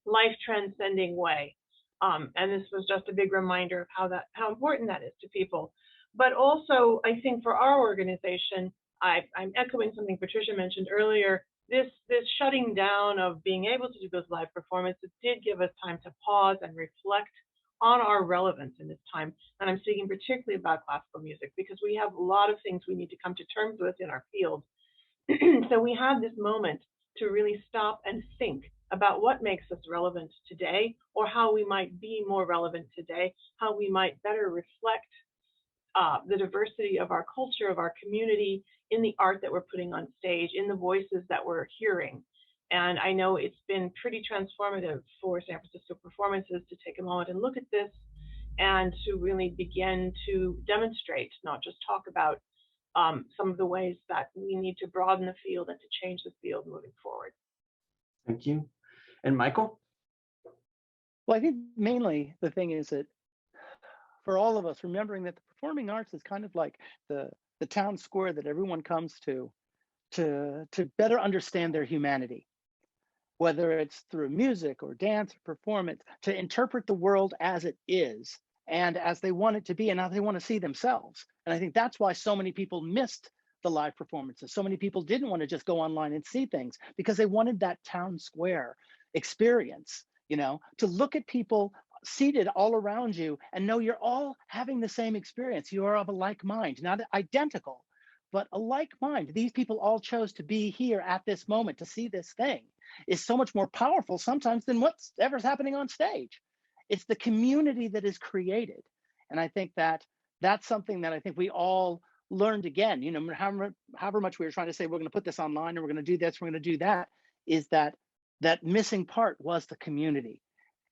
life-transcending way. And this was just a big reminder of how important that is to people. But also, I think for our organization, I'm echoing something Patricia mentioned earlier. This shutting down of being able to do those live performances did give us time to pause and reflect on our relevance in this time. And I'm speaking particularly about classical music because we have a lot of things we need to come to terms with in our field. So we had this moment to really stop and think about what makes us relevant today, or how we might be more relevant today, how we might better reflect the diversity of our culture, of our community, in the art that we're putting on stage, in the voices that we're hearing. And I know it's been pretty transformative for San Francisco Performances to take a moment and look at this and to really begin to demonstrate, not just talk about, some of the ways that we need to broaden the field and to change the field moving forward. Thank you. And Michael? Well, I think mainly the thing is that for all of us, remembering that the performing arts is kind of like the town square that everyone comes to better understand their humanity, whether it's through music or dance or performance, to interpret the world as it is and as they want it to be and how they want to see themselves. And I think that's why so many people missed the live performances. So many people didn't want to just go online and see things because they wanted that town square experience, you know, to look at people seated all around you and know you're all having the same experience. You are of a like mind, not identical, but a like mind. These people all chose to be here at this moment to see this thing is so much more powerful sometimes than whatever's happening on stage. It's the community that is created. And I think that that's something that I think we all learned again, you know, however much we were trying to say, we're going to put this online and we're going to do this, we're going to do that, is that missing part was the community.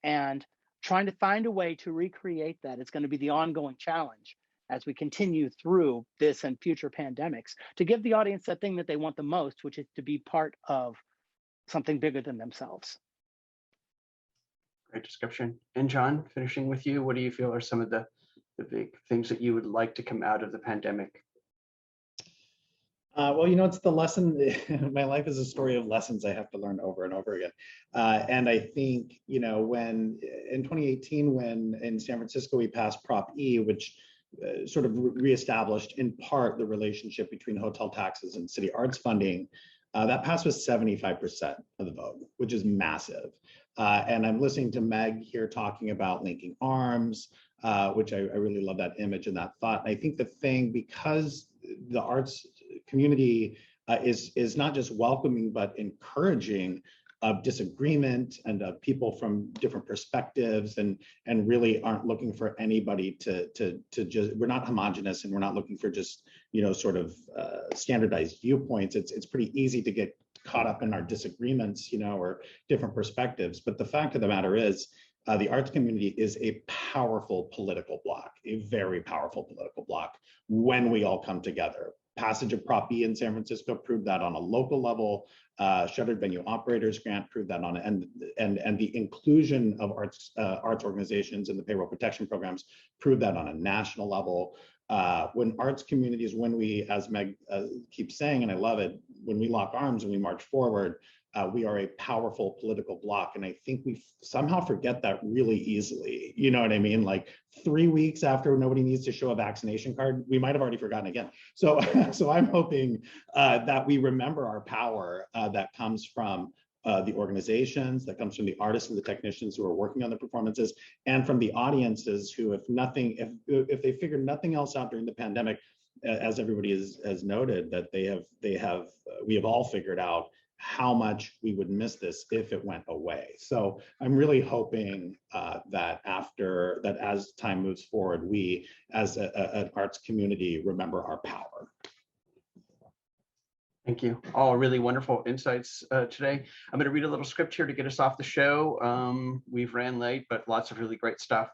And trying to find a way to recreate that is going to be the ongoing challenge as we continue through this and future pandemics, to give the audience that thing that they want the most, which is to be part of something bigger than themselves. Great description. And John, finishing with you, what do you feel are some of the big things that you would like to come out of the pandemic? Well, you know, it's the lesson. My life is a story of lessons I have to learn over and over again. And I think, you know, when in 2018, when in San Francisco, we passed Prop E, which sort of reestablished in part the relationship between hotel taxes and city arts funding, that passed with 75% of the vote, which is massive. And I'm listening to Meg here talking about linking arms, which I really love that image and that thought. And I think the thing, because the arts community is not just welcoming, but encouraging of disagreement and of people from different perspectives, and really aren't looking for anybody to just, we're not homogenous and we're not looking for just, you know, sort of standardized viewpoints. It's pretty easy to get caught up in our disagreements, you know, or different perspectives. But the fact of the matter is, the arts community is a powerful political bloc, a very powerful political bloc when we all come together. Passage of Prop E in San Francisco proved that on a local level. Shuttered Venue Operators Grant proved that on, and the inclusion of arts organizations in the payroll protection programs proved that on a national level. when arts communities, when we, as Meg keeps saying, and I love it, when we lock arms and we march forward, we are a powerful political bloc. And I think we somehow forget that really easily. You know what I mean? Like 3 weeks after nobody needs to show a vaccination card, we might have already forgotten again. So, so I'm hoping that we remember our power that comes from the organizations, that comes from the artists and the technicians who are working on the performances, and from the audiences who, if they figured nothing else out during the pandemic, as everybody has noted, that we have all figured out how much we would miss this if it went away. So I'm really hoping that as time moves forward, we as an arts community remember our power. Thank you. All really wonderful insights today. I'm going to read a little script here to get us off the show. We've ran late, but lots of really great stuff.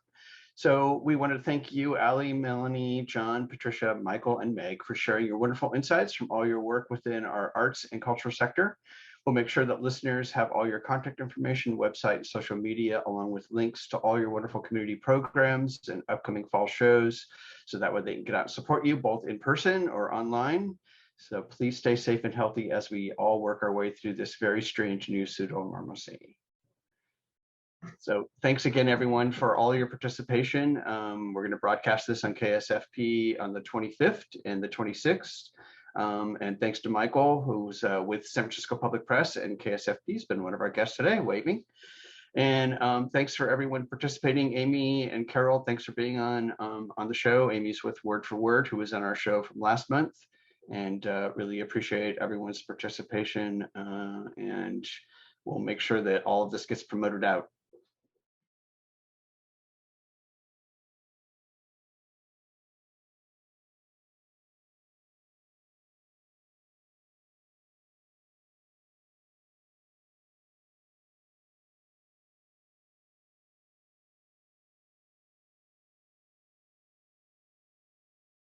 So we want to thank you, Ali, Melanie, John, Patricia, Michael, and Meg for sharing your wonderful insights from all your work within our arts and cultural sector. We'll make sure that listeners have all your contact information, website, and social media, along with links to all your wonderful community programs and upcoming fall shows, so that way they can get out and support you both in person or online. So please stay safe and healthy as we all work our way through this very strange new pseudo-normalcy. So thanks again, everyone, for all your participation. We're going to broadcast this on KSFP on the 25th and the 26th. And thanks to Michael, who's with San Francisco Public Press and KSFP. He's been one of our guests today, waving. And thanks for everyone participating. Amy and Carol, thanks for being on the show. Amy's with Word for Word, who was on our show from last month. And really appreciate everyone's participation. And we'll make sure that all of this gets promoted out